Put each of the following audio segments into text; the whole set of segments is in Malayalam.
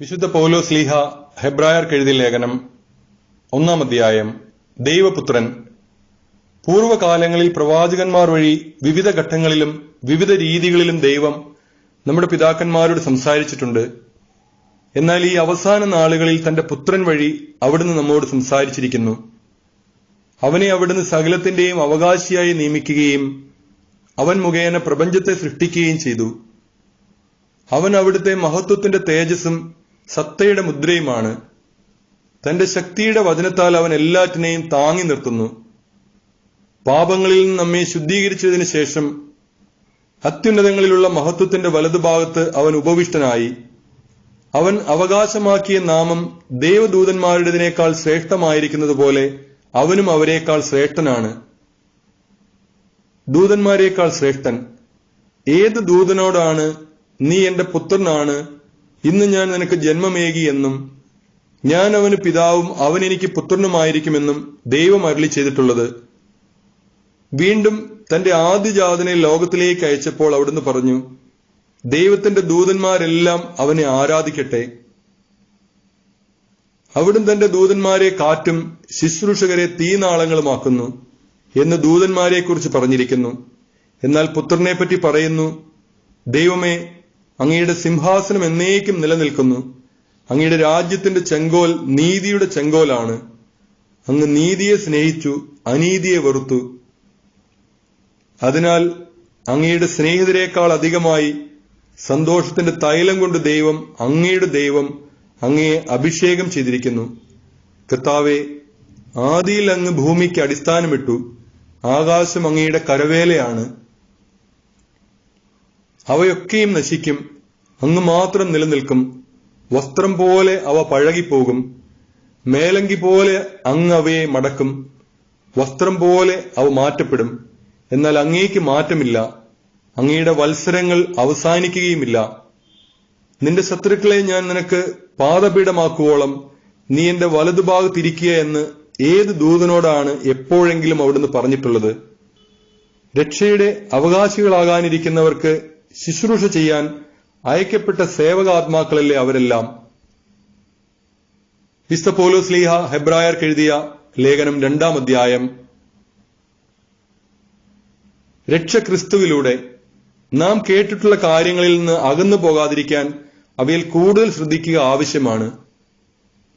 വിശുദ്ധ പൗലോസ് ശ്ലീഹ ഹെബ്രായർക്ക് എഴുതിയ ലേഖനം 1-ാം അധ്യായം. ദൈവപുത്രൻ. പൂർവ്വകാലങ്ങളിൽ പ്രവാചകന്മാർ വഴി വിവിധ ഘട്ടങ്ങളിലും വിവിധ രീതികളിലും ദൈവം നമ്മുടെ പിതാക്കന്മാരോട് സംസാരിച്ചിട്ടുണ്ട്. എന്നാൽ ഈ അവസാന നാളുകളിൽ തന്റെ പുത്രൻ വഴി അവിടുന്ന് നമ്മോട് സംസാരിച്ചിരിക്കുന്നു. അവനെ അവിടുന്ന് സകലത്തിന്റെയും അവകാശിയായി നിയമിക്കുകയും അവൻ മുഖേന പ്രപഞ്ചത്തെ സൃഷ്ടിക്കുകയും ചെയ്തു. അവൻ അവിടുത്തെ മഹത്വത്തിന്റെ തേജസ്സും സത്തയുടെ മുദ്രയുമാണ്. തന്റെ ശക്തിയുടെ വചനത്താൽ അവൻ എല്ലാറ്റിനെയും താങ്ങി നിർത്തുന്നു. പാപങ്ങളിൽ നിന്ന് നമ്മെ ശുദ്ധീകരിച്ചതിനു ശേഷം അത്യുന്നതങ്ങളിലുള്ള മഹത്വത്തിന്റെ വലതുഭാഗത്ത് അവൻ ഉപവിഷ്ടനായി. അവൻ അവകാശമാക്കിയ നാമം ദേവദൂതന്മാരുടേതിനേക്കാൾ ശ്രേഷ്ഠമായിരിക്കുന്നത് പോലെ അവനും അവരെക്കാൾ ശ്രേഷ്ഠനാണ്. ദൂതന്മാരെക്കാൾ ശ്രേഷ്ഠൻ. ഏത് ദൂതനോടാണ് നീ എന്റെ പുത്രനാണ്, ഇന്ന് ഞാൻ നിനക്ക് ജന്മമേകി എന്നും ഞാൻ അവന് പിതാവും അവൻ എനിക്ക് പുത്രനുമായിരിക്കുമെന്നും ദൈവം അരുളി ചെയ്തിട്ടുള്ളത്? വീണ്ടും തന്റെ ആദ്യജാതനെ ലോകത്തിലേക്ക് അയച്ചപ്പോൾ അവിടുന്ന് പറഞ്ഞു, ദൈവത്തിന്റെ ദൂതന്മാരെല്ലാം അവനെ ആരാധിക്കട്ടെ. അവിടുന്ന് തന്റെ ദൂതന്മാരെ കാറ്റും ശുശ്രൂഷകരെ തീനാളങ്ങളുമാക്കുന്നു എന്ന് ദൂതന്മാരെക്കുറിച്ച് പറഞ്ഞിരിക്കുന്നു. എന്നാൽ പുത്രനെപ്പറ്റി പറയുന്നു, ദൈവമേ, അങ്ങയുടെ സിംഹാസനം എന്നേക്കും നിലനിൽക്കുന്നു. അങ്ങയുടെ രാജ്യത്തിന്റെ ചെങ്കോൽ നീതിയുടെ ചെങ്കോലാണ്. അങ്ങ് നീതിയെ സ്നേഹിച്ചു, അനീതിയെ വെറുത്തു. അതിനാൽ അങ്ങയുടെ സ്നേഹിതരെക്കാൾ അധികമായി സന്തോഷത്തിന്റെ തൈലം കൊണ്ട് അങ്ങയുടെ ദൈവം അങ്ങയെ അഭിഷേകം ചെയ്തിരിക്കുന്നു. കർത്താവേ, ആദിയിൽ അങ്ങ് ഭൂമിക്ക് അടിസ്ഥാനമിട്ടു. ആകാശം അങ്ങയുടെ കരവേലയാണ്. അവയൊക്കെയും നശിക്കും, അങ്ങ് മാത്രം നിലനിൽക്കും. വസ്ത്രം പോലെ അവ പഴകിപ്പോകും. മേലങ്കി പോലെ അങ്ങ് അവയെ മടക്കും. വസ്ത്രം പോലെ അവ മാറ്റപ്പെടും. എന്നാൽ അങ്ങേക്ക് മാറ്റമില്ല. അങ്ങയുടെ വത്സരങ്ങൾ അവസാനിക്കുകയുമില്ല. നിന്റെ ശത്രുക്കളെ ഞാൻ നിനക്ക് പാദപീഠമാക്കുവോളം നീ എന്റെ വലതുഭാഗത്തിരിക്കുക എന്ന് ഏത് ദൂതനോടാണ് എപ്പോഴെങ്കിലും അവിടുന്ന് പറഞ്ഞിട്ടുള്ളത്? രക്ഷയുടെ അവകാശികളാകാനിരിക്കുന്നവർക്ക് ശുശ്രൂഷ ചെയ്യാൻ അയക്കപ്പെട്ട സേവകാത്മാക്കളല്ലേ അവരെല്ലാം. വിശുദ്ധ പൗലോസ് ശ്ലീഹ ഹെബ്രായർക്ക് എഴുതിയ ലേഖനം 2-ാം അധ്യായം. രക്ഷ ക്രിസ്തുവിലൂടെ. നാം കേട്ടിട്ടുള്ള കാര്യങ്ങളിൽ നിന്ന് അകന്നു പോകാതിരിക്കാൻ അവയിൽ കൂടുതൽ ശ്രദ്ധിക്കുക ആവശ്യമാണ്.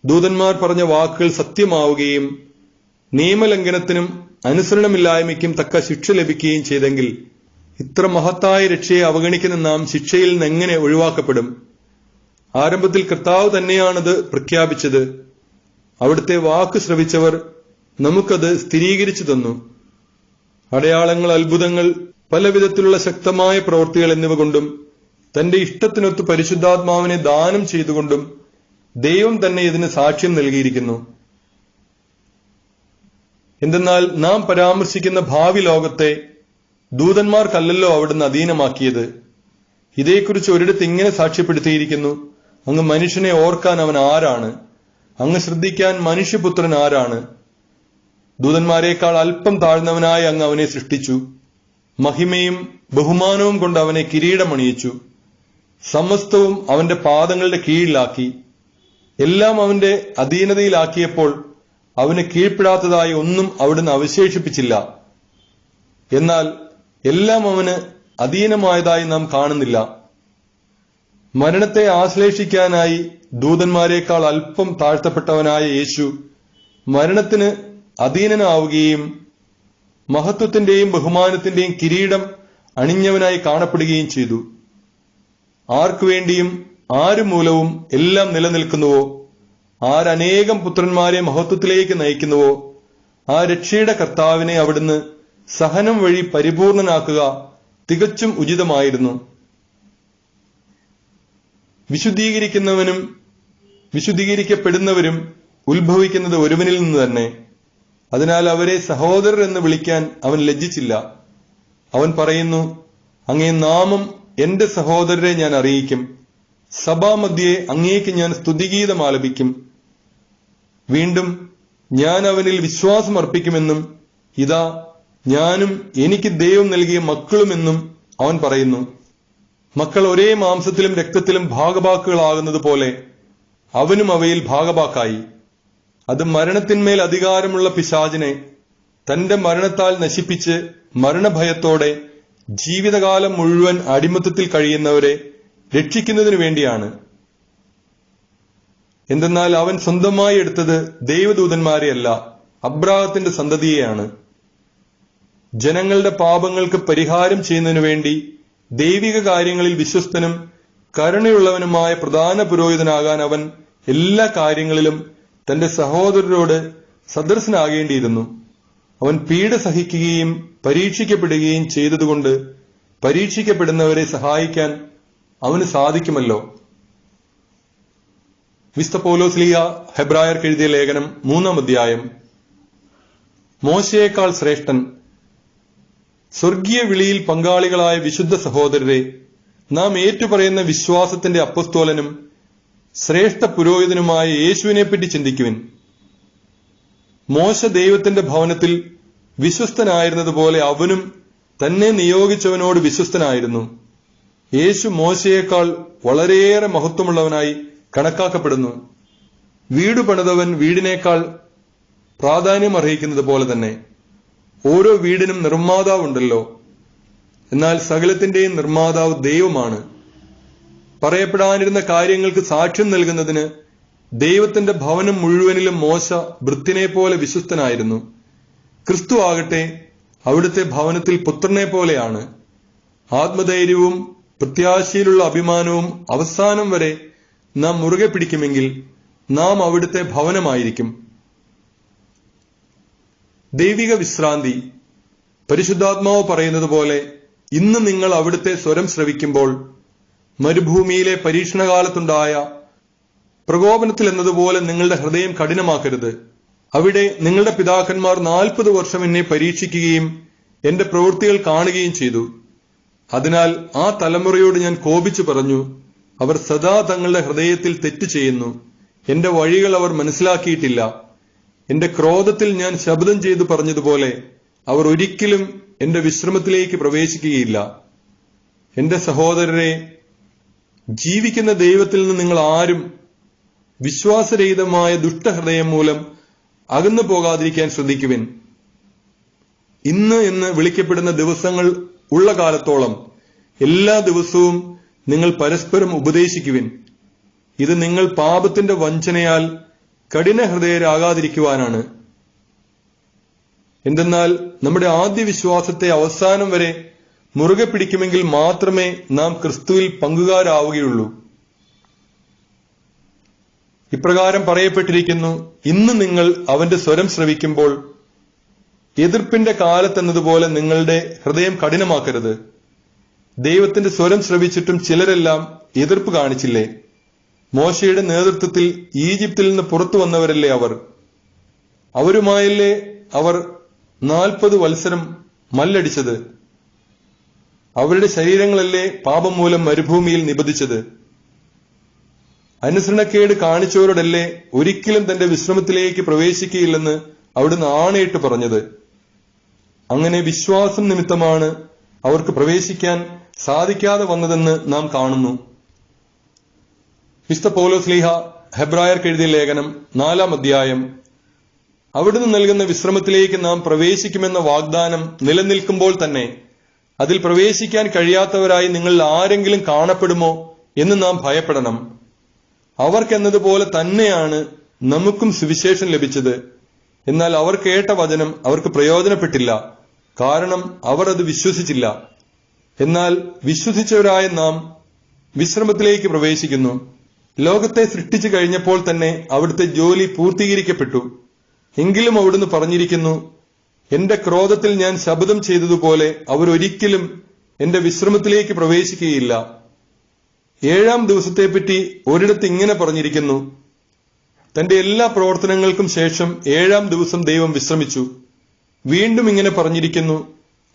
ദൂതന്മാർ പറഞ്ഞ വാക്കുകൾ സത്യമാവുകയും നിയമലംഘനത്തിനും അനുസരണമില്ലായ്മയ്ക്കും തക്ക ശിക്ഷ ലഭിക്കുകയും ചെയ്തെങ്കിൽ ഇത്ര മഹത്തായ രക്ഷയെ അവഗണിക്കുന്ന നാം ശിക്ഷയിൽ നിന്ന് എങ്ങനെ ഒഴിവാക്കപ്പെടും? ആരംഭത്തിൽ കർത്താവ് തന്നെയാണത് പ്രഖ്യാപിച്ചത്. അവിടുത്തെ വാക്ക് ശ്രവിച്ചവർ നമുക്കത് സ്ഥിരീകരിച്ചു തന്നു. അടയാളങ്ങൾ, അത്ഭുതങ്ങൾ, പല വിധത്തിലുള്ള ശക്തമായ പ്രവൃത്തികൾ എന്നിവ കൊണ്ടും തന്റെ ഇഷ്ടത്തിനൊത്ത് പരിശുദ്ധാത്മാവിനെ ദാനം ചെയ്തുകൊണ്ടും ദൈവം തന്നെ ഇതിന് സാക്ഷ്യം നൽകിയിരിക്കുന്നു. എന്തെന്നാൽ നാം പരാമർശിക്കുന്ന ഭാവി ലോകത്തെ ദൂതന്മാർക്കല്ലല്ലോ അവിടുന്ന് അധീനമാക്കിയത്. ഇതേക്കുറിച്ച് ഒരിടത്ത് ഇങ്ങനെ സാക്ഷ്യപ്പെടുത്തിയിരിക്കുന്നു, അങ്ങ് മനുഷ്യനെ ഓർക്കാൻ അവൻ ആരാണ്? അങ്ങ് ശ്രദ്ധിക്കാൻ മനുഷ്യപുത്രൻ ആരാണ്? ദൂതന്മാരെക്കാൾ അല്പം താഴ്ന്നവനായ അങ്ങ് അവനെ സൃഷ്ടിച്ചു. മഹിമയും ബഹുമാനവും കൊണ്ട് അവനെ കിരീടമണിയിച്ചു. സമസ്തവും അവന്റെ പാദങ്ങളുടെ കീഴിലാക്കി. എല്ലാം അവന്റെ അധീനതയിലാക്കിയപ്പോൾ അവന് കീഴ്പ്പെടാത്തതായി ഒന്നും അവിടുന്ന് അവശേഷിപ്പിച്ചില്ല. എന്നാൽ എല്ലാം അവന് അധീനമായതായി നാം കാണുന്നില്ല. മരണത്തെ ആശ്ലേഷിക്കാനായി ദൂതന്മാരെക്കാൾ അല്പം താഴ്ത്തപ്പെട്ടവനായ യേശു മരണത്തിന് അധീനനാവുകയും മഹത്വത്തിന്റെയും ബഹുമാനത്തിന്റെയും കിരീടം അണിഞ്ഞവനായി കാണപ്പെടുകയും ചെയ്തു. ആർക്കുവേണ്ടിയും ആരു മൂലവും എല്ലാം നിലനിൽക്കുന്നുവോ, ആരനേകം പുത്രന്മാരെ മഹത്വത്തിലേക്ക് നയിക്കുന്നുവോ, ആ രക്ഷയുടെ കർത്താവിനെ അവിടുന്ന് സഹനം വഴി പരിപൂർണനാക്കുക തികച്ചും ഉചിതമായിരുന്നു. വിശുദ്ധീകരിക്കുന്നവനും വിശുദ്ധീകരിക്കപ്പെടുന്നവരും ഉത്ഭവിക്കുന്നത് ഒരുവനിൽ നിന്ന് തന്നെ. അതിനാൽ അവരെ സഹോദരർ എന്ന് വിളിക്കാൻ അവൻ ലജ്ജിച്ചില്ല. അവൻ പറയുന്നു, അങ്ങേ നാമം എന്റെ സഹോദരരെ ഞാൻ അറിയിക്കും. സഭാമധ്യേ അങ്ങേക്ക് ഞാൻ സ്തുതിഗീതം ആലപിക്കും. വീണ്ടും ഞാൻ അവനിൽ വിശ്വാസം അർപ്പിക്കുമെന്നും ഇതാ ഞാനും എനിക്ക് ദൈവം നൽകിയ മക്കളുമെന്നും അവൻ പറയുന്നു. മക്കൾ ഒരേ മാംസത്തിലും രക്തത്തിലും ഭാഗഭാക്കുകളാകുന്നത് പോലെ അവനും അവയിൽ ഭാഗഭാക്കായി. അത് മരണത്തിന്മേൽ അധികാരമുള്ള പിശാചിനെ തന്റെ മരണത്താൽ നശിപ്പിച്ച് മരണഭയത്തോടെ ജീവിതകാലം മുഴുവൻ അടിമത്തത്തിൽ കഴിയുന്നവരെ രക്ഷിക്കുന്നതിനു വേണ്ടിയാണ്. എന്തെന്നാൽ അവൻ സ്വന്തമായി എടുത്തത് ദൈവദൂതന്മാരെയല്ല, അബ്രാഹത്തിന്റെ സന്തതിയെയാണ്. ജനങ്ങളുടെ പാപങ്ങൾക്ക് പരിഹാരം ചെയ്യുന്നതിനു വേണ്ടി ദൈവിക കാര്യങ്ങളിൽ വിശ്വസ്തനും കരുണയുള്ളവനുമായ പ്രധാന പുരോഹിതനാകാൻ അവൻ എല്ലാ കാര്യങ്ങളിലും തന്റെ സഹോദരരോട് സദൃശനാകേണ്ടിയിരുന്നു. അവൻ പീഡ സഹിക്കുകയും പരീക്ഷിക്കപ്പെടുകയും ചെയ്തതുകൊണ്ട് പരീക്ഷിക്കപ്പെടുന്നവരെ സഹായിക്കാൻ അവന് സാധിക്കുമല്ലോ. വിശുദ്ധ പൗലോസ്ലീഹ ഹെബ്രായർക്ക് എഴുതിയ ലേഖനം 3-ാം അധ്യായം. മോശയേക്കാൾ ശ്രേഷ്ഠൻ, സ്വർഗീയ വിളിയിൽ പങ്കാളികളായ വിശുദ്ധ സഹോദരരെ, നാം ഏറ്റുപറയുന്ന വിശ്വാസത്തിന്റെ അപ്പസ്തോലനും ശ്രേഷ്ഠ പുരോഹിതനുമായ യേശുവിനെപ്പറ്റി ചിന്തിക്കുവിൻ. മോശ ദൈവത്തിന്റെ ഭവനത്തിൽ വിശ്വസ്തനായിരുന്നതുപോലെ അവനും തന്നെ നിയോഗിച്ചവനോട് വിശ്വസ്തനായിരുന്നു. യേശു മോശയേക്കാൾ വളരെയേറെ മഹത്വമുള്ളവനായി കണക്കാക്കപ്പെടുന്നു. വീട് പണിതവൻ വീടിനേക്കാൾ പ്രാധാന്യം അർഹിക്കുന്നത് പോലെ തന്നെ ഓരോ വീടിനും നിർമ്മാതാവുണ്ടല്ലോ. എന്നാൽ സകലത്തിന്റെയും നിർമ്മാതാവ് ദൈവമാണ്. പറയപ്പെടാനിരുന്ന കാര്യങ്ങൾക്ക് സാക്ഷ്യം നൽകുന്നതിന് ദൈവത്തിന്റെ ഭവനം മുഴുവനിലും മോശ ഭൃത്യനെ പോലെ വിശ്വസ്തനായിരുന്നു. ക്രിസ്തു ആകട്ടെ അവിടുത്തെ ഭവനത്തിൽ പുത്രനെ പോലെയാണ്. ആത്മധൈര്യവും പ്രത്യാശയിലുള്ള അഭിമാനവും അവസാനം വരെ നാം മുറുകെ പിടിക്കുമെങ്കിൽ നാം അവിടുത്തെ ഭവനമായിരിക്കും. ദൈവിക വിശ്രാന്തി. പരിശുദ്ധാത്മാവ് പറയുന്നത് പോലെ ഇന്ന് നിങ്ങൾ അവിടുത്തെ സ്വരം ശ്രവിക്കുമ്പോൾ മരുഭൂമിയിലെ പരീക്ഷണകാലത്തുണ്ടായ പ്രകോപനത്തിൽ എന്നതുപോലെ നിങ്ങളുടെ ഹൃദയം കഠിനമാക്കരുത്. അവിടെ നിങ്ങളുടെ പിതാക്കന്മാർ 40 വർഷം എന്നെ പരീക്ഷിക്കുകയും എന്റെ പ്രവൃത്തികൾ കാണുകയും ചെയ്തു. അതിനാൽ ആ തലമുറയോട് ഞാൻ കോപിച്ചു പറഞ്ഞു, അവർ സദാ തങ്ങളുടെ ഹൃദയത്തിൽ തെറ്റ് ചെയ്യുന്നു. എന്റെ വഴികൾ അവർ മനസ്സിലാക്കിയിട്ടില്ല. എന്റെ ക്രോധത്തിൽ ഞാൻ ശബ്ദം ചെയ്തു പറഞ്ഞതുപോലെ അവർ ഒരിക്കലും എന്റെ വിശ്രമത്തിലേക്ക് പ്രവേശിക്കുകയില്ല. എന്റെ സഹോദരരെ, ജീവിക്കുന്ന ദൈവത്തിൽ നിന്ന് നിങ്ങൾ ആരും വിശ്വാസരഹിതമായ ദുഷ്ടഹൃദയം മൂലം അകന്നു പോകാതിരിക്കാൻ ശ്രദ്ധിക്കുവിൻ. ഇന്ന് എന്ന് വിളിക്കപ്പെടുന്ന ദിവസങ്ങൾ ഉള്ള കാലത്തോളം എല്ലാ ദിവസവും നിങ്ങൾ പരസ്പരം ഉപദേശിക്കുവിൻ. ഇത് നിങ്ങൾ പാപത്തിന്റെ വഞ്ചനയാൽ കഠിന ഹൃദയരാകാതിരിക്കുവാനാണ്. എന്തെന്നാൽ നമ്മുടെ ആദ്യ വിശ്വാസത്തെ അവസാനം വരെ മുറുകെ പിടിക്കുമെങ്കിൽ മാത്രമേ നാം ക്രിസ്തുവിൽ പങ്കുകാരാവുകയുള്ളൂ. ഇപ്രകാരം പറയപ്പെട്ടിരിക്കുന്നു, ഇന്ന് നിങ്ങൾ അവന്റെ സ്വരം ശ്രവിക്കുമ്പോൾ എതിർപ്പിന്റെ കാലത്തെന്നതുപോലെ നിങ്ങളുടെ ഹൃദയം കഠിനമാക്കരുത്. ദൈവത്തിന്റെ സ്വരം ശ്രവിച്ചിട്ടും ചിലരെല്ലാം എതിർപ്പ് കാണിച്ചില്ലേ? മോശയുടെ നേതൃത്വത്തിൽ ഈജിപ്തിൽ നിന്ന് പുറത്തു വന്നവരല്ലേ അവർ? അവരുമായല്ലേ അവർ 40 വത്സരം മല്ലടിച്ചത്? അവരുടെ ശരീരങ്ങളല്ലേ പാപം മൂലം മരുഭൂമിയിൽ നിബന്ധിച്ചത്? അനുസരണക്കേട് കാണിച്ചവരോടല്ലേ ഒരിക്കലും തന്റെ വിശ്രമത്തിലേക്ക് പ്രവേശിക്കുകയില്ലെന്ന് അവിടുന്ന് ആണയിട്ട് പറഞ്ഞത്? അങ്ങനെ വിശ്വാസം നിമിത്തമാണ് അവർക്ക് പ്രവേശിക്കാൻ സാധിക്കാതെ വന്നതെന്ന് നാം കാണുന്നു. വിശുദ്ധ പൗലോസ്ലീഹ ഹെബ്രായർക്ക് എഴുതിയ ലേഖനം 4-ാം അധ്യായം. അവിടുന്ന് നൽകുന്ന വിശ്രമത്തിലേക്ക് നാം പ്രവേശിക്കുമെന്ന വാഗ്ദാനം നിലനിൽക്കുമ്പോൾ തന്നെ അതിൽ പ്രവേശിക്കാൻ കഴിയാത്തവരായി നിങ്ങൾ ആരെങ്കിലും കാണപ്പെടുമോ എന്ന് നാം ഭയപ്പെടണം. അവർക്കെന്നതുപോലെ തന്നെയാണ് നമുക്കും സുവിശേഷം ലഭിച്ചത്. എന്നാൽ അവർ കേട്ട വചനം അവർക്ക് പ്രയോജനപ്പെട്ടില്ല, കാരണം അവർ അത് വിശ്വസിച്ചില്ല. എന്നാൽ വിശ്വസിച്ചവരായ നാം വിശ്രമത്തിലേക്ക് പ്രവേശിക്കുന്നു. ലോകത്തെ സൃഷ്ടിച്ചു കഴിഞ്ഞപ്പോൾ തന്നെ അവിടുത്തെ ജോലി പൂർത്തീകരിക്കപ്പെട്ടു. എങ്കിലും അവിടുന്ന് പറഞ്ഞിരിക്കുന്നു, എന്റെ ക്രോധത്തിൽ ഞാൻ ശപഥം ചെയ്തതുപോലെ അവരൊരിക്കലും എന്റെ വിശ്രമത്തിലേക്ക് പ്രവേശിക്കുകയില്ല. 7-ാം ദിവസത്തെപ്പറ്റി ഒരിടത്ത് ഇങ്ങനെ പറഞ്ഞിരിക്കുന്നു, തന്റെ എല്ലാ പ്രവർത്തനങ്ങൾക്കും ശേഷം 7-ാം ദിവസം ദൈവം വിശ്രമിച്ചു. വീണ്ടും ഇങ്ങനെ പറഞ്ഞിരിക്കുന്നു,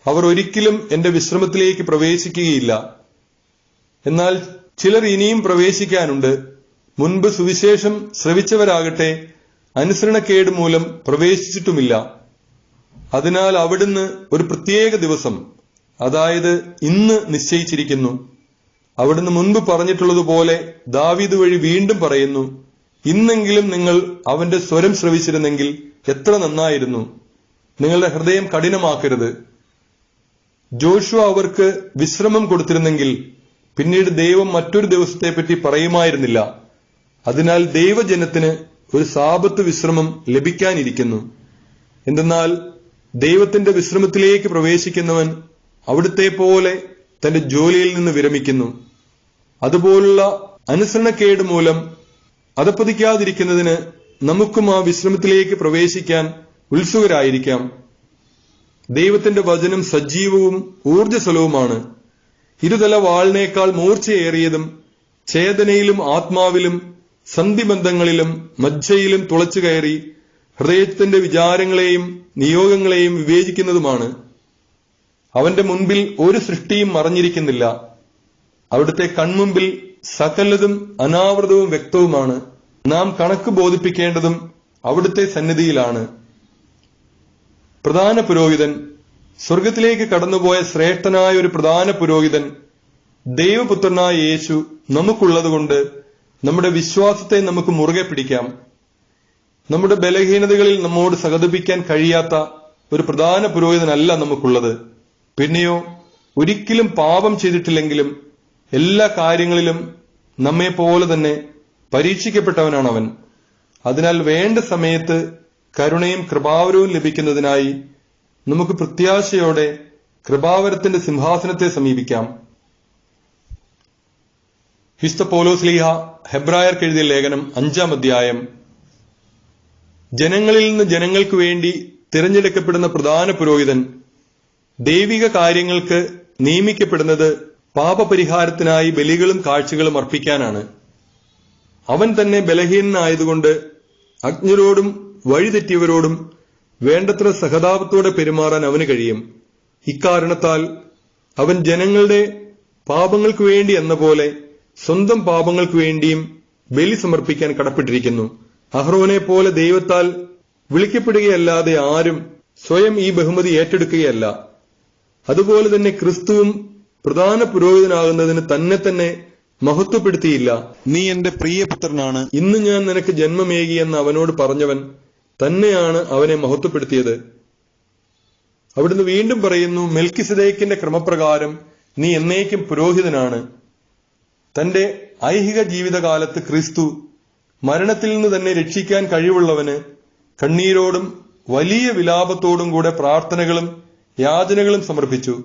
അവർ ഒരിക്കലും എന്റെ വിശ്രമത്തിലേക്ക് പ്രവേശിക്കുകയില്ല. എന്നാൽ ചിലർ ഇനിയും പ്രവേശിക്കാനുണ്ട്. മുൻപ് സുവിശേഷം ശ്രവിച്ചവരാകട്ടെ അനുസരണക്കേട് മൂലം പ്രവേശിച്ചിട്ടുമില്ല. അതിനാൽ അവിടുന്ന് ഒരു പ്രത്യേക ദിവസം, അതായത് ഇന്ന് നിശ്ചയിച്ചിരിക്കുന്നു. അവിടുന്ന് മുൻപ് പറഞ്ഞിട്ടുള്ളതുപോലെ ദാവീദ് വഴി വീണ്ടും പറയുന്നു, ഇന്നെങ്കിലും നിങ്ങൾ അവന്റെ സ്വരം ശ്രവിച്ചിരുന്നെങ്കിൽ എത്ര നന്നായിരുന്നു. നിങ്ങളുടെ ഹൃദയം കഠിനമാക്കരുത്. ജോഷുവ അവർക്ക് വിശ്രമം കൊടുത്തിരുന്നെങ്കിൽ പിന്നീട് ദൈവം മറ്റൊരു ദിവസത്തെപ്പറ്റി പറയുമായിരുന്നില്ല. അതിനാൽ ദൈവജനത്തിന് ഒരു സാബത്ത് വിശ്രമം ലഭിക്കാനിരിക്കുന്നു. എന്തെന്നാൽ ദൈവത്തിന്റെ വിശ്രമത്തിലേക്ക് പ്രവേശിക്കുന്നവൻ അവിടുത്തെ പോലെ തന്റെ ജോലിയിൽ നിന്ന് വിരമിക്കുന്നു. അതുപോലുള്ള അനുസരണക്കേട് മൂലം അധപ്പതിക്കാതിരിക്കുന്നതിന് നമുക്കും ആ വിശ്രമത്തിലേക്ക് പ്രവേശിക്കാൻ ഉത്സുകരായിരിക്കാം. ദൈവത്തിന്റെ വചനം സജീവവും ഊർജ്ജസ്വലവുമാണ്. ഇരുതല വാളിനേക്കാൾ മൂർച്ചയേറിയതും ചേതനയിലും ആത്മാവിലും സന്ധിബന്ധങ്ങളിലും മജ്ജയിലും തുളച്ചു കയറി ഹൃദയത്തിന്റെ വിചാരങ്ങളെയും നിയോഗങ്ങളെയും വിവേചിക്കുന്നതുമാണ്. അവന്റെ മുൻപിൽ ഒരു സൃഷ്ടിയും മറഞ്ഞിരിക്കുന്നില്ല. അവിടുത്തെ കൺമുമ്പിൽ സകലതും അനാവൃതവും വ്യക്തവുമാണ്. നാം കണക്ക് ബോധിപ്പിക്കേണ്ടതും അവിടുത്തെ സന്നിധിയിലാണ്. പ്രധാന പുരോഹിതൻ, സ്വർഗത്തിലേക്ക് കടന്നുപോയ ശ്രേഷ്ഠനായ ഒരു പ്രധാന പുരോഹിതൻ, ദൈവപുത്രനായ യേശു നമുക്കുള്ളതുകൊണ്ട് നമ്മുടെ വിശ്വാസത്തെ നമുക്ക് മുറുകെ പിടിക്കാം. നമ്മുടെ ബലഹീനതകളിൽ നമ്മോട് സഹതപിക്കാൻ കഴിയാത്ത ഒരു പ്രധാന പുരോഹിതനല്ല നമുക്കുള്ളത്. പിന്നെയോ ഒരിക്കലും പാപം ചെയ്തിട്ടില്ലെങ്കിലും എല്ലാ കാര്യങ്ങളിലും നമ്മെ പോലെ തന്നെ പരീക്ഷിക്കപ്പെട്ടവനാണ് അവൻ. അതിനാൽ വേണ്ട സമയത്ത് കരുണയും കൃപാവരവും ലഭിക്കുന്നതിനായി നമുക്ക് പ്രത്യാശയോടെ കൃപാവരത്തിന്റെ സിംഹാസനത്തെ സമീപിക്കാം. വിശുദ്ധ പൗലോസ്ലീഹ ഹെബ്രായർക്ക് എഴുതിയ ലേഖനം 5-ാം അധ്യായം. ജനങ്ങളിൽ നിന്ന് ജനങ്ങൾക്ക് വേണ്ടി തിരഞ്ഞെടുക്കപ്പെടുന്ന പ്രധാന പുരോഹിതൻ ദൈവിക കാര്യങ്ങൾക്ക് നിയമിക്കപ്പെടുന്നത് പാപപരിഹാരത്തിനായി ബലികളും കാഴ്ചകളും അർപ്പിക്കാനാണ്. അവൻ തന്നെ ബലഹീനനായതുകൊണ്ട് അജ്ഞരോടും വഴിതെറ്റിയവരോടും വേണ്ടത്ര സഹതാപത്തോടെ പെരുമാറാൻ അവന് കഴിയും. ഇക്കാരണത്താൽ അവൻ ജനങ്ങളുടെ പാപങ്ങൾക്ക് വേണ്ടി എന്ന പോലെ സ്വന്തം പാപങ്ങൾക്ക് വേണ്ടിയും ബലി സമർപ്പിക്കാൻ കടപ്പെട്ടിരിക്കുന്നു. അഹ്റോനെ പോലെ ദൈവത്താൽ വിളിക്കപ്പെടുകയല്ലാതെ ആരും സ്വയം ഈ ബഹുമതി ഏറ്റെടുക്കുകയല്ല. അതുപോലെ തന്നെ ക്രിസ്തുവും പ്രധാന പുരോഹിതനാകുന്നതിന് തന്നെ മഹത്വപ്പെടുത്തിയില്ല. നീ എന്റെ പ്രിയപുത്രനാണ്, ഇന്ന് ഞാൻ നിനക്ക് ജന്മമേകി എന്ന് അവനോട് പറഞ്ഞവൻ തന്നെയാണ് അവനെ മഹത്വപ്പെടുത്തിയത്. അവിടുന്ന് വീണ്ടും പറയുന്നു, മെൽക്കിസദേക്കിന്റെ ക്രമപ്രകാരം നീ എന്നേക്കും പുരോഹിതനാണ്. തന്റെ ഐഹിക ജീവിതകാലത്ത് ക്രിസ്തു മരണത്തിൽ നിന്ന് തന്നെ രക്ഷിക്കാൻ കഴിവുള്ളവന് കണ്ണീരോടും വലിയ വിലാപത്തോടും കൂടെ പ്രാർത്ഥനകളും യാചനകളും സമർപ്പിച്ചു.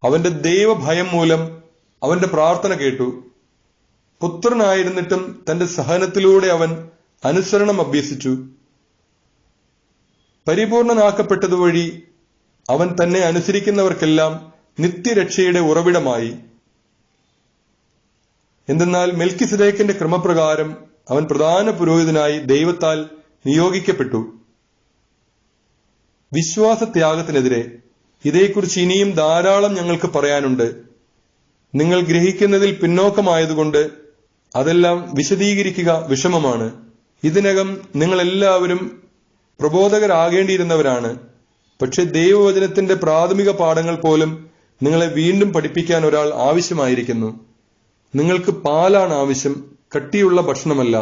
അവന്റെ ദൈവഭയം മൂലം അവന്റെ പ്രാർത്ഥന കേട്ടു. പുത്രനായിരുന്നിട്ടും തന്റെ സഹനത്തിലൂടെ അവൻ അനുസരണം അഭ്യസിച്ചു. പരിപൂർണനാക്കപ്പെട്ടതുവഴി അവൻ തന്നെ അനുസരിക്കുന്നവർക്കെല്ലാം നിത്യരക്ഷയുടെ ഉറവിടമായി. എന്തെന്നാൽ മെൽക്കിസദേക്കിന്റെ ക്രമപ്രകാരം അവൻ പ്രധാന പുരോഹിതനായി ദൈവത്താൽ നിയോഗിക്കപ്പെട്ടു. വിശ്വാസത്യാഗത്തിനെതിരെ ഇതേക്കുറിച്ച് ഇനിയും ധാരാളം ഞങ്ങൾക്ക് പറയാനുണ്ട്. നിങ്ങൾ ഗ്രഹിക്കുന്നതിൽ പിന്നോക്കമായതുകൊണ്ട് അതെല്ലാം വിശദീകരിക്കുക വിഷമമാണ്. ഇതിനകം നിങ്ങളെല്ലാവരും പ്രബോധകരാകേണ്ടിയിരുന്നവരാണ്. പക്ഷെ ദൈവവചനത്തിന്റെ പ്രാഥമിക പാഠങ്ങൾ പോലും നിങ്ങളെ വീണ്ടും പഠിപ്പിക്കാൻ ഒരാൾ ആവശ്യമായിരിക്കുന്നു. നിങ്ങൾക്ക് പാലാണ് ആവശ്യം, കട്ടിയുള്ള ഭക്ഷണമല്ല.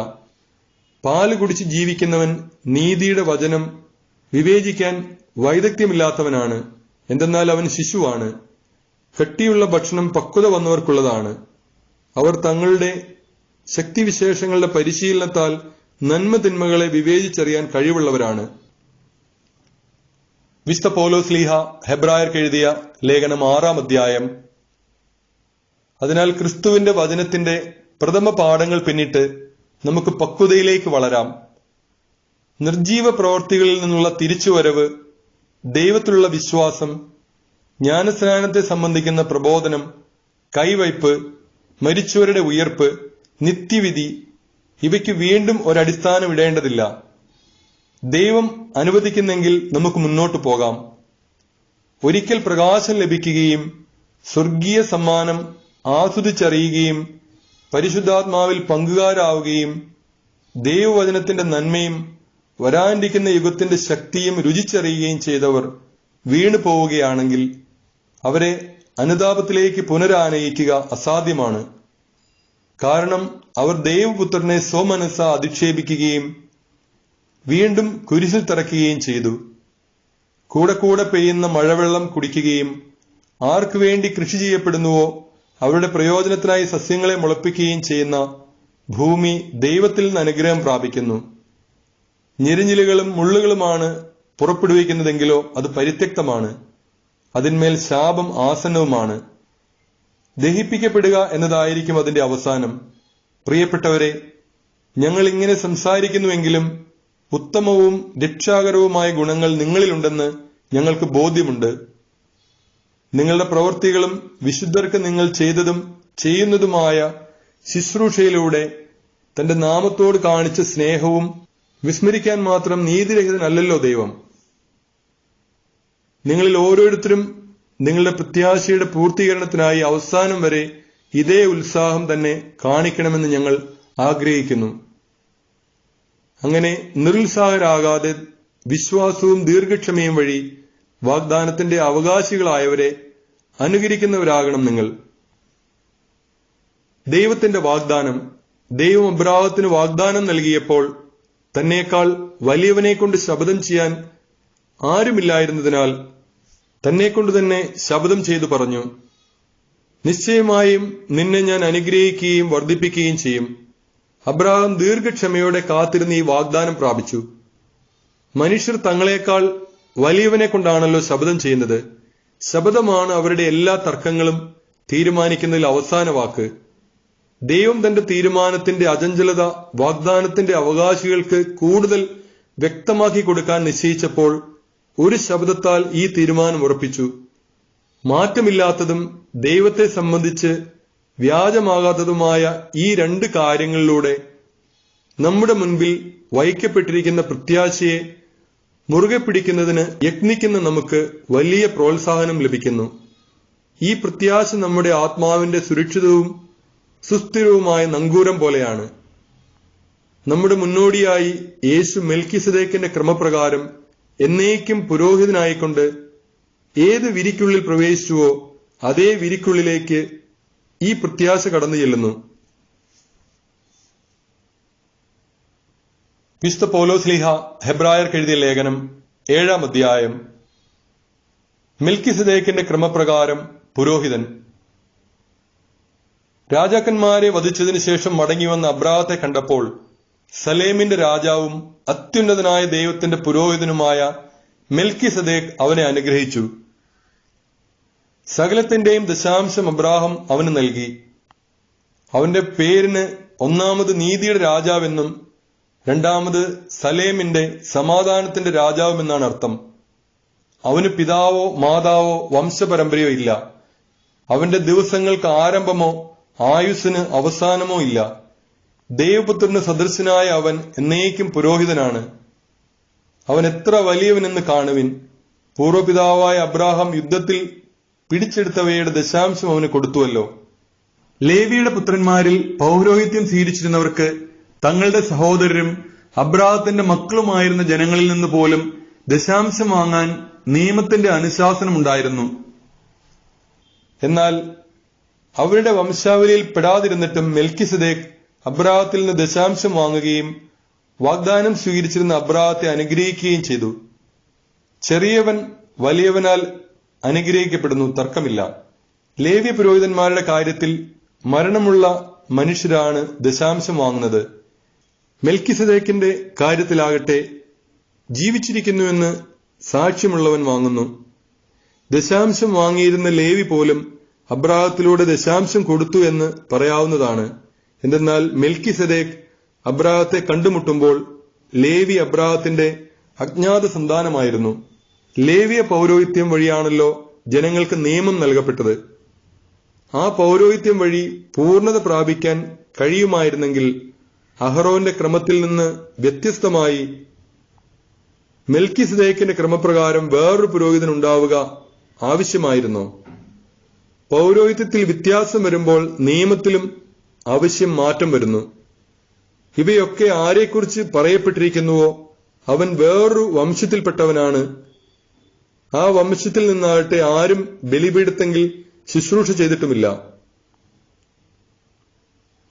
പാല് കുടിച്ച് ജീവിക്കുന്നവൻ നീതിയുടെ വചനം വിവേചിക്കാൻ വൈദഗ്ധ്യമില്ലാത്തവനാണ്. എന്തെന്നാൽ അവൻ ശിശുവാണ്. കട്ടിയുള്ള ഭക്ഷണം പക്വത വന്നവർക്കുള്ളതാണ്. അവർ തങ്ങളുടെ ശക്തിവിശേഷങ്ങളുടെ പരിശീലനത്താൽ നന്മ തിന്മകളെ വിവേചിച്ചറിയാൻ കഴിവുള്ളവരാണ്. വിശുദ്ധ പൗലോസ്ലീഹ ഹെബ്രായർക്ക് എഴുതിയ ലേഖനം 6-ാം അധ്യായം. അതിനാൽ ക്രിസ്തുവിന്റെ വചനത്തിന്റെ പ്രഥമ പാഠങ്ങൾ പിന്നിട്ട് നമുക്ക് പക്വതയിലേക്ക് വളരാം. നിർജീവ പ്രവർത്തികളിൽ നിന്നുള്ള തിരിച്ചുവരവ്, ദൈവത്തിലുള്ള വിശ്വാസം, ജ്ഞാനസ്നാനത്തെ സംബന്ധിക്കുന്ന പ്രബോധനം, കൈവയ്പ്, മരിച്ചവരുടെ ഉയർപ്പ്, നിത്യവിധി, ഇവയ്ക്ക് വീണ്ടും ഒരടിസ്ഥാനം ഇടേണ്ടതില്ല. ദൈവം അനുവദിക്കുന്നെങ്കിൽ നമുക്ക് മുന്നോട്ടു പോകാം. ഒരിക്കൽ പ്രകാശം ലഭിക്കുകയും സ്വർഗീയ സമ്മാനം ആസ്വദിച്ചറിയുകയും പരിശുദ്ധാത്മാവിൽ പങ്കുകാരാവുകയും ദൈവവചനത്തിന്റെ നന്മയും വരാനിരിക്കുന്ന യുഗത്തിന്റെ ശക്തിയും രുചിച്ചറിയുകയും ചെയ്തവർ വീണു പോവുകയാണെങ്കിൽ അവരെ അനുതാപത്തിലേക്ക് പുനരാനയിക്കുക അസാധ്യമാണ്. കാരണം അവർ ദൈവപുത്രനെ സ്വമനസ്സ അധിക്ഷേപിക്കുകയും വീണ്ടും കുരിശിൽ തറയ്ക്കുകയും ചെയ്തു. കൂടെ കൂടെ പെയ്യുന്ന മഴവെള്ളം കുടിക്കുകയും ആർക്കു വേണ്ടി കൃഷി ചെയ്യപ്പെടുന്നുവോ അവരുടെ പ്രയോജനത്തിനായി സസ്യങ്ങളെ മുളപ്പിക്കുകയും ചെയ്യുന്ന ഭൂമി ദൈവത്തിൽ നിന്ന് അനുഗ്രഹം പ്രാപിക്കുന്നു. ഞെരിഞ്ഞിലുകളും മുള്ളുകളുമാണ് പുറപ്പെടുവിക്കുന്നതെങ്കിലോ അത് പരിത്യക്തമാണ്, അതിന്മേൽ ശാപം ആസന്നവുമാണ്. ദഹിപ്പിക്കപ്പെടുക എന്നതായിരിക്കും അതിന്റെ അവസാനം. പ്രിയപ്പെട്ടവരെ, ഞങ്ങൾ ഇങ്ങനെ സംസാരിക്കുന്നുവെങ്കിലും ഉത്തമവും രക്ഷാകരവുമായ ഗുണങ്ങൾ നിങ്ങളിലുണ്ടെന്ന് ഞങ്ങൾക്ക് ബോധ്യമുണ്ട്. നിങ്ങളുടെ പ്രവൃത്തികളും വിശുദ്ധർക്ക് നിങ്ങൾ ചെയ്തതും ചെയ്യുന്നതുമായ ശുശ്രൂഷയിലൂടെ തന്റെ നാമത്തോട് കാണിച്ച സ്നേഹവും വിസ്മരിക്കാൻ മാത്രം നീതിരഹിതനല്ലല്ലോ ദൈവം. നിങ്ങളിൽ ഓരോരുത്തരും നിങ്ങളുടെ പ്രത്യാശയുടെ പൂർത്തീകരണത്തിനായി അവസാനം വരെ ഇതേ ഉത്സാഹം തന്നെ കാണിക്കണമെന്ന് ഞങ്ങൾ ആഗ്രഹിക്കുന്നു. അങ്ങനെ നിരുത്സാഹരാകാതെ വിശ്വാസവും ദീർഘക്ഷമയും വഴി വാഗ്ദാനത്തിന്റെ അവകാശികളായവരെ അനുകരിക്കുന്നവരാകണം നിങ്ങൾ. ദൈവത്തിന്റെ വാഗ്ദാനം. ദൈവം അബ്രാഹത്തിന് വാഗ്ദാനം നൽകിയപ്പോൾ തന്നേക്കാൾ വലിയവനെക്കൊണ്ട് ശപഥം ചെയ്യാൻ ആരുമില്ലായിരുന്നതിനാൽ തന്നെക്കൊണ്ട് തന്നെ ശപഥം ചെയ്തു പറഞ്ഞു, നിശ്ചയമായും നിന്നെ ഞാൻ അനുഗ്രഹിക്കുകയും വർദ്ധിപ്പിക്കുകയും ചെയ്യും. അബ്രാഹാം ദീർഘക്ഷമയോടെ കാത്തിരുന്ന് ഈ വാഗ്ദാനം പ്രാപിച്ചു. മനുഷ്യർ തങ്ങളെക്കാൾ വലിയവനെ കൊണ്ടാണല്ലോ ശപഥം ചെയ്യുന്നത്. ശപഥമാണ് അവരുടെ എല്ലാ തർക്കങ്ങളും തീരുമാനിക്കുന്നതിൽ അവസാന വാക്ക്. ദൈവം തന്റെ തീരുമാനത്തിന്റെ അചഞ്ചലത വാഗ്ദാനത്തിന്റെ അവകാശികൾക്ക് കൂടുതൽ വ്യക്തമാക്കി കൊടുക്കാൻ നിശ്ചയിച്ചപ്പോൾ ഒരു ശബ്ദത്താൽ ഈ തീരുമാനം ഉറപ്പിച്ചു. മാറ്റമില്ലാത്തതും ദൈവത്തെ സംബന്ധിച്ച് വ്യാജമാകാത്തതുമായ ഈ രണ്ട് കാര്യങ്ങളിലൂടെ നമ്മുടെ മുൻപിൽ വയ്ക്കപ്പെട്ടിരിക്കുന്ന പ്രത്യാശയെ മുറുകെ പിടിക്കുന്നതിന് യത്നിക്കുന്ന നമുക്ക് വലിയ പ്രോത്സാഹനം ലഭിക്കുന്നു. ഈ പ്രത്യാശ നമ്മുടെ ആത്മാവിന്റെ സുരക്ഷിതവും സുസ്ഥിരവുമായ നങ്കൂരം പോലെയാണ്. നമ്മുടെ മുന്നോടിയായി യേശു മെൽക്കിസദേക്കിന്റെ ക്രമപ്രകാരം എന്നേക്കും പുരോഹിതനായിക്കൊണ്ട് ഏത് വിരിക്കുള്ളിൽ പ്രവേശിച്ചുവോ അതേ വിരിക്കുള്ളിലേക്ക് ഈ പ്രത്യാശ കടന്നു ചെല്ലുന്നു. വിശുദ്ധ പൗലോസ്ലീഹ ഹെബ്രായർക്ക് എഴുതിയ ലേഖനം 7-ാം അധ്യായം. മെൽക്കിസദേക്കിന്റെ ക്രമപ്രകാരം പുരോഹിതൻ. രാജാക്കന്മാരെ വധിച്ചതിനു ശേഷം മടങ്ങിവന്ന അബ്രാഹത്തെ കണ്ടപ്പോൾ സലേമിന്റെ രാജാവും അത്യുന്നതനായ ദൈവത്തിന്റെ പുരോഹിതനുമായ മെൽക്കിസദേക്ക് അവനെ അനുഗ്രഹിച്ചു. സകലത്തിന്റെയും ദശാംശം അബ്രാഹം അവന് നൽകി. അവന്റെ പേരിന് ഒന്നാമത് നീതിയുടെ രാജാവെന്നും രണ്ടാമത് സലേമിന്റെ സമാധാനത്തിന്റെ രാജാവുമെന്നാണ് അർത്ഥം. അവന് പിതാവോ മാതാവോ വംശപരമ്പരയോ ഇല്ല. അവന്റെ ദിവസങ്ങൾക്ക് ആരംഭമോ ആയുസ്സിന് അവസാനമോ ഇല്ല. ദൈവപുത്രന് സദൃശനായ അവൻ എന്നേക്കും പുരോഹിതനാണ്. അവൻ എത്ര വലിയവനെന്ന് കാണുവിൻ. പൂർവ്വപിതാവായ അബ്രാഹാം യുദ്ധത്തിൽ പിടിച്ചെടുത്തവയുടെ ദശാംശം അവന് കൊടുത്തുവല്ലോ. ലേവിയുടെ പുത്രന്മാരിൽ പൗരോഹിത്യം സ്വീകരിച്ചിരുന്നവർക്ക് തങ്ങളുടെ സഹോദരരും അബ്രാഹത്തിന്റെ മക്കളുമായിരുന്ന ജനങ്ങളിൽ നിന്ന് പോലും ദശാംശം വാങ്ങാൻ നിയമത്തിന്റെ അനുശാസനമുണ്ടായിരുന്നു. എന്നാൽ അവരുടെ വംശാവലിയിൽ പെടാതിരുന്നിട്ടും മെൽക്കിസദേക്ക് അബ്രാഹത്തിൽ നിന്ന് ദശാംശം വാങ്ങുകയും വാഗ്ദാനം സ്വീകരിച്ചിരുന്ന അബ്രാഹത്തെ അനുഗ്രഹിക്കുകയും ചെയ്തു. ചെറിയവൻ വലിയവനാൽ അനുഗ്രഹിക്കപ്പെടുന്നു, തർക്കമില്ല. ലേവ്യ പുരോഹിതന്മാരുടെ കാര്യത്തിൽ മരണമുള്ള മനുഷ്യരാണ് ദശാംശം വാങ്ങുന്നത്. മെൽക്കിസദേക്കിന്റെ കാര്യത്തിലാകട്ടെ ജീവിച്ചിരിക്കുന്നുവെന്ന് സാക്ഷ്യമുള്ളവൻ വാങ്ങുന്നു. ദശാംശം വാങ്ങിയിരുന്ന ലേവി പോലും അബ്രാഹത്തിലൂടെ ദശാംശം കൊടുത്തു എന്ന് പറയാവുന്നതാണ്. എന്തെന്നാൽ മെൽക്കിസദേക്ക് അബ്രാഹത്തെ കണ്ടുമുട്ടുമ്പോൾ ലേവി അബ്രാഹത്തിന്റെ അജ്ഞാത സന്താനമായിരുന്നു. ലേവിയ പൗരോഹിത്യം വഴിയാണല്ലോ ജനങ്ങൾക്ക് നിയമം നൽകപ്പെട്ടത്. ആ പൗരോഹിത്യം വഴി പൂർണ്ണത പ്രാപിക്കാൻ കഴിയുമായിരുന്നെങ്കിൽ അഹറോന്റെ ക്രമത്തിൽ നിന്ന് വ്യത്യസ്തമായി മെൽക്കിസദേക്കിന്റെ ക്രമപ്രകാരം വേറൊരു പുരോഹിതൻ ഉണ്ടാവുക ആവശ്യമായിരുന്നോ? പൗരോഹിത്യത്തിൽ വ്യത്യാസം വരുമ്പോൾ നിയമത്തിലും ആവശ്യം മാറ്റം വരുന്നു. ഇവയൊക്കെ ആരെക്കുറിച്ച് പറയപ്പെട്ടിരിക്കുന്നുവോ അവൻ വേറൊരു വംശത്തിൽപ്പെട്ടവനാണ്. ആ വംശത്തിൽ നിന്നാകട്ടെ ആരും ബലിപീഠത്തെങ്കിൽ ശുശ്രൂഷ ചെയ്തിട്ടുമില്ല.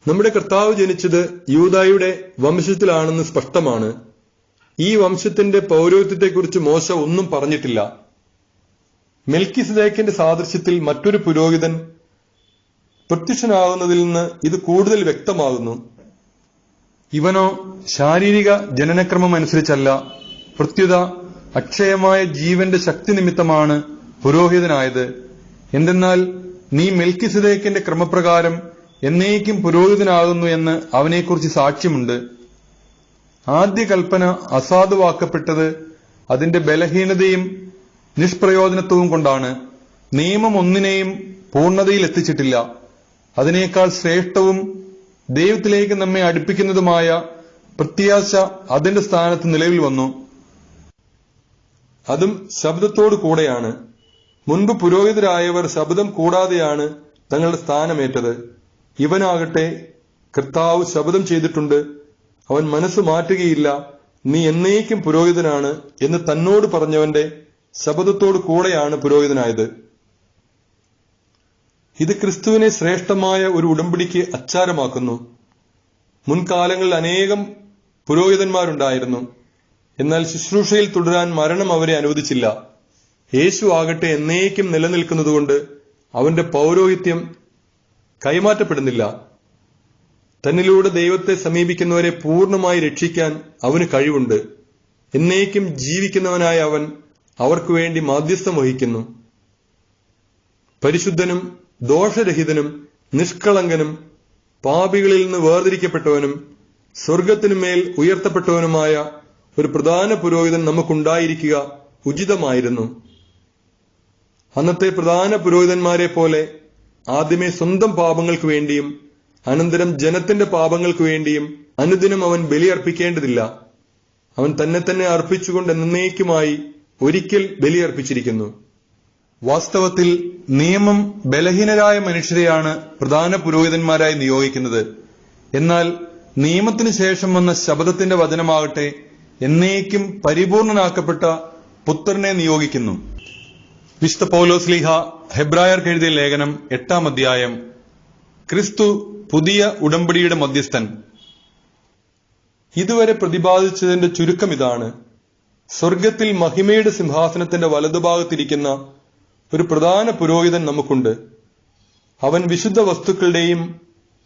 നമ്മുടെ കർത്താവ് ജനിച്ചത് യൂദായുടെ വംശത്തിലാണെന്ന് സ്പഷ്ടമാണ്. ഈ വംശത്തിന്റെ പൗരോഹിത്യത്തെക്കുറിച്ച് മോശ ഒന്നും പറഞ്ഞിട്ടില്ല. മെൽക്കിസദേക്കിന്റെ സാദൃശ്യത്തിൽ മറ്റൊരു പുരോഹിതൻ പ്രത്യക്ഷനാകുന്നതിൽ നിന്ന് ഇത് കൂടുതൽ വ്യക്തമാകുന്നു. ഇവനോ ശാരീരിക ജനനക്രമം അനുസരിച്ചല്ല, പ്രത്യുത അക്ഷയമായ ജീവന്റെ ശക്തി നിമിത്തമാണ് പുരോഹിതനായത്. എന്തെന്നാൽ നീ മെൽക്കിസദേക്കിന്റെ ക്രമപ്രകാരം എന്നേക്കും പുരോഹിതനാകുന്നു എന്ന് അവനെക്കുറിച്ച് സാക്ഷ്യമുണ്ട്. ആദ്യ കൽപ്പന അസാധുവാക്കപ്പെട്ടത് അതിന്റെ ബലഹീനതയും നിഷ്പ്രയോജനത്വവും കൊണ്ടാണ്. നിയമം ഒന്നിനെയും പൂർണ്ണതയിൽ എത്തിച്ചിട്ടില്ല. അതിനേക്കാൾ ശ്രേഷ്ഠവും ദൈവത്തിലേക്ക് നമ്മെ അടുപ്പിക്കുന്നതുമായ പ്രത്യാശ അതിന്റെ സ്ഥാനത്ത് നിലവിൽ വന്നു. അതും ശബ്ദത്തോടു കൂടെയാണ്. മുൻപ് പുരോഹിതരായവർ ശബ്ദം കൂടാതെയാണ് തങ്ങളുടെ സ്ഥാനമേറ്റത്. ഇവനാകട്ടെ കർത്താവ് ശബ്ദം ചെയ്തിട്ടുണ്ട്, അവൻ മനസ്സ് മാറ്റുകയില്ല, നീ എന്നേക്കും പുരോഹിതനാണ് എന്ന് തന്നോട് പറഞ്ഞവന്റെ ശബ്ദത്തോടു കൂടെയാണ് പുരോഹിതനായത്. ഇത് ക്രിസ്തുവിനെ ശ്രേഷ്ഠമായ ഒരു ഉടമ്പടിക്ക് അച്ചാരമാക്കുന്നു. മുൻകാലങ്ങളിൽ അനേകം പുരോഹിതന്മാരുണ്ടായിരുന്നു. എന്നാൽ ശുശ്രൂഷയിൽ തുടരാൻ മരണം അവരെ അനുവദിച്ചില്ല. യേശു ആകട്ടെ എന്നേക്കും നിലനിൽക്കുന്നതുകൊണ്ട് അവന്റെ പൗരോഹിത്യം കൈമാറ്റപ്പെടുന്നില്ല. തന്നിലൂടെ ദൈവത്തെ സമീപിക്കുന്നവരെ പൂർണ്ണമായി രക്ഷിക്കാൻ അവന് കഴിവുണ്ട്. എന്നേക്കും ജീവിക്കുന്നവനായ അവൻ അവർക്ക് വേണ്ടി മാധ്യസ്ഥം വഹിക്കുന്നു. പരിശുദ്ധനും ദോഷരഹിതനും നിഷ്കളങ്കനും പാപികളിൽ നിന്ന് വേർതിരിക്കപ്പെട്ടവനും സ്വർഗത്തിനുമേൽ ഉയർത്തപ്പെട്ടവനുമായ ഒരു പ്രധാന പുരോഹിതൻ നമുക്കുണ്ടായിരിക്കുക ഉചിതമായിരുന്നു. അന്നത്തെ പ്രധാന പുരോഹിതന്മാരെ പോലെ ആദ്യമേ സ്വന്തം പാപങ്ങൾക്ക് വേണ്ടിയും അനന്തരം ജനത്തിന്റെ പാപങ്ങൾക്ക് വേണ്ടിയും അനുദിനം അവൻ ബലിയർപ്പിക്കേണ്ടതില്ല. അവൻ തന്നെ അർപ്പിച്ചുകൊണ്ട് എന്നേക്കുമായി ഒരിക്കൽ ബലിയർപ്പിച്ചിരിക്കുന്നു. വാസ്തവത്തിൽ നിയമം ബലഹീനരായ മനുഷ്യരെയാണ് പ്രധാന പുരോഹിതന്മാരായി നിയോഗിക്കുന്നത്. എന്നാൽ നിയമത്തിനു ശേഷം വന്ന ശബദത്തിന്റെ വചനമാകട്ടെ എന്നേക്കും പരിപൂർണനാക്കപ്പെട്ട പുത്രനെ നിയോഗിക്കുന്നു. വിശുദ്ധ പൗലോസ്ലീഹ ഹെബ്രായർക്ക് എഴുതിയ ലേഖനം 8-ാം അധ്യായം. ക്രിസ്തു പുതിയ ഉടമ്പടിയുടെ മധ്യസ്ഥൻ. ഇതുവരെ പ്രതിപാദിച്ചതിന്റെ ചുരുക്കം ഇതാണ്. സ്വർഗത്തിൽ മഹിമയുടെ സിംഹാസനത്തിന്റെ വലതുഭാഗത്തിരിക്കുന്ന ഒരു പ്രധാന പുരോഹിതൻ നമുക്കുണ്ട്. അവൻ വിശുദ്ധ വസ്തുക്കളുടെയും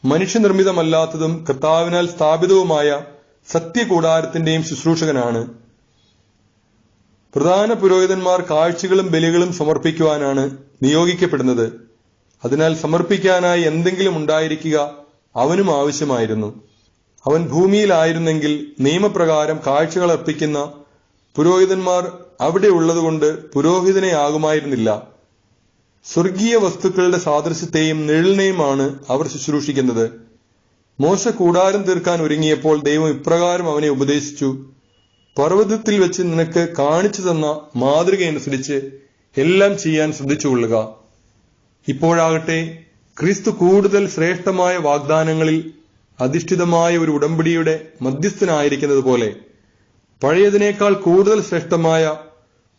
മനുഷ്യനിർമ്മിതമല്ലാത്തതും കർത്താവിനാൽ സ്ഥാപിതവുമായ സത്യകൂടാരത്തിന്റെയും ശുശ്രൂഷകനാണ്. പ്രധാന പുരോഹിതന്മാർ കാഴ്ചകളും ബലികളും സമർപ്പിക്കുവാനാണ് നിയോഗിക്കപ്പെടുന്നത്. അതിനാൽ സമർപ്പിക്കാനായി എന്തെങ്കിലും ഉണ്ടായിരിക്കുക അവനും ആവശ്യമായിരുന്നു. അവൻ ഭൂമിയിലായിരുന്നെങ്കിൽ നിയമപ്രകാരം കാഴ്ചകൾ അർപ്പിക്കുന്ന പുരോഹിതന്മാർ അവിടെ ഉള്ളതുകൊണ്ട് പുരോഹിതനെ ആകുമായിരുന്നില്ല. സ്വർഗീയ വസ്തുക്കളുടെ സാദൃശ്യത്തെയും നിഴലിനെയുമാണ് അവർ ശുശ്രൂഷിക്കുന്നത്. മോശ കൂടാരം തീർക്കാൻ ഒരുങ്ങിയപ്പോൾ ദൈവം ഇപ്രകാരം അവനെ ഉപദേശിച്ചു: പർവ്വതത്തിൽ വെച്ച് നിനക്ക് കാണിച്ചു തന്ന മാതൃകയനുസരിച്ച് എല്ലാം ചെയ്യാൻ ശ്രദ്ധിച്ചുകൊള്ളുക. ഇപ്പോഴാകട്ടെ ക്രിസ്തു കൂടുതൽ ശ്രേഷ്ഠമായ വാഗ്ദാനങ്ങളിൽ അധിഷ്ഠിതമായ ഒരു ഉടമ്പടിയുടെ മധ്യസ്ഥനായിരിക്കുന്നത് പോലെ പഴയതിനേക്കാൾ കൂടുതൽ ശ്രേഷ്ഠമായ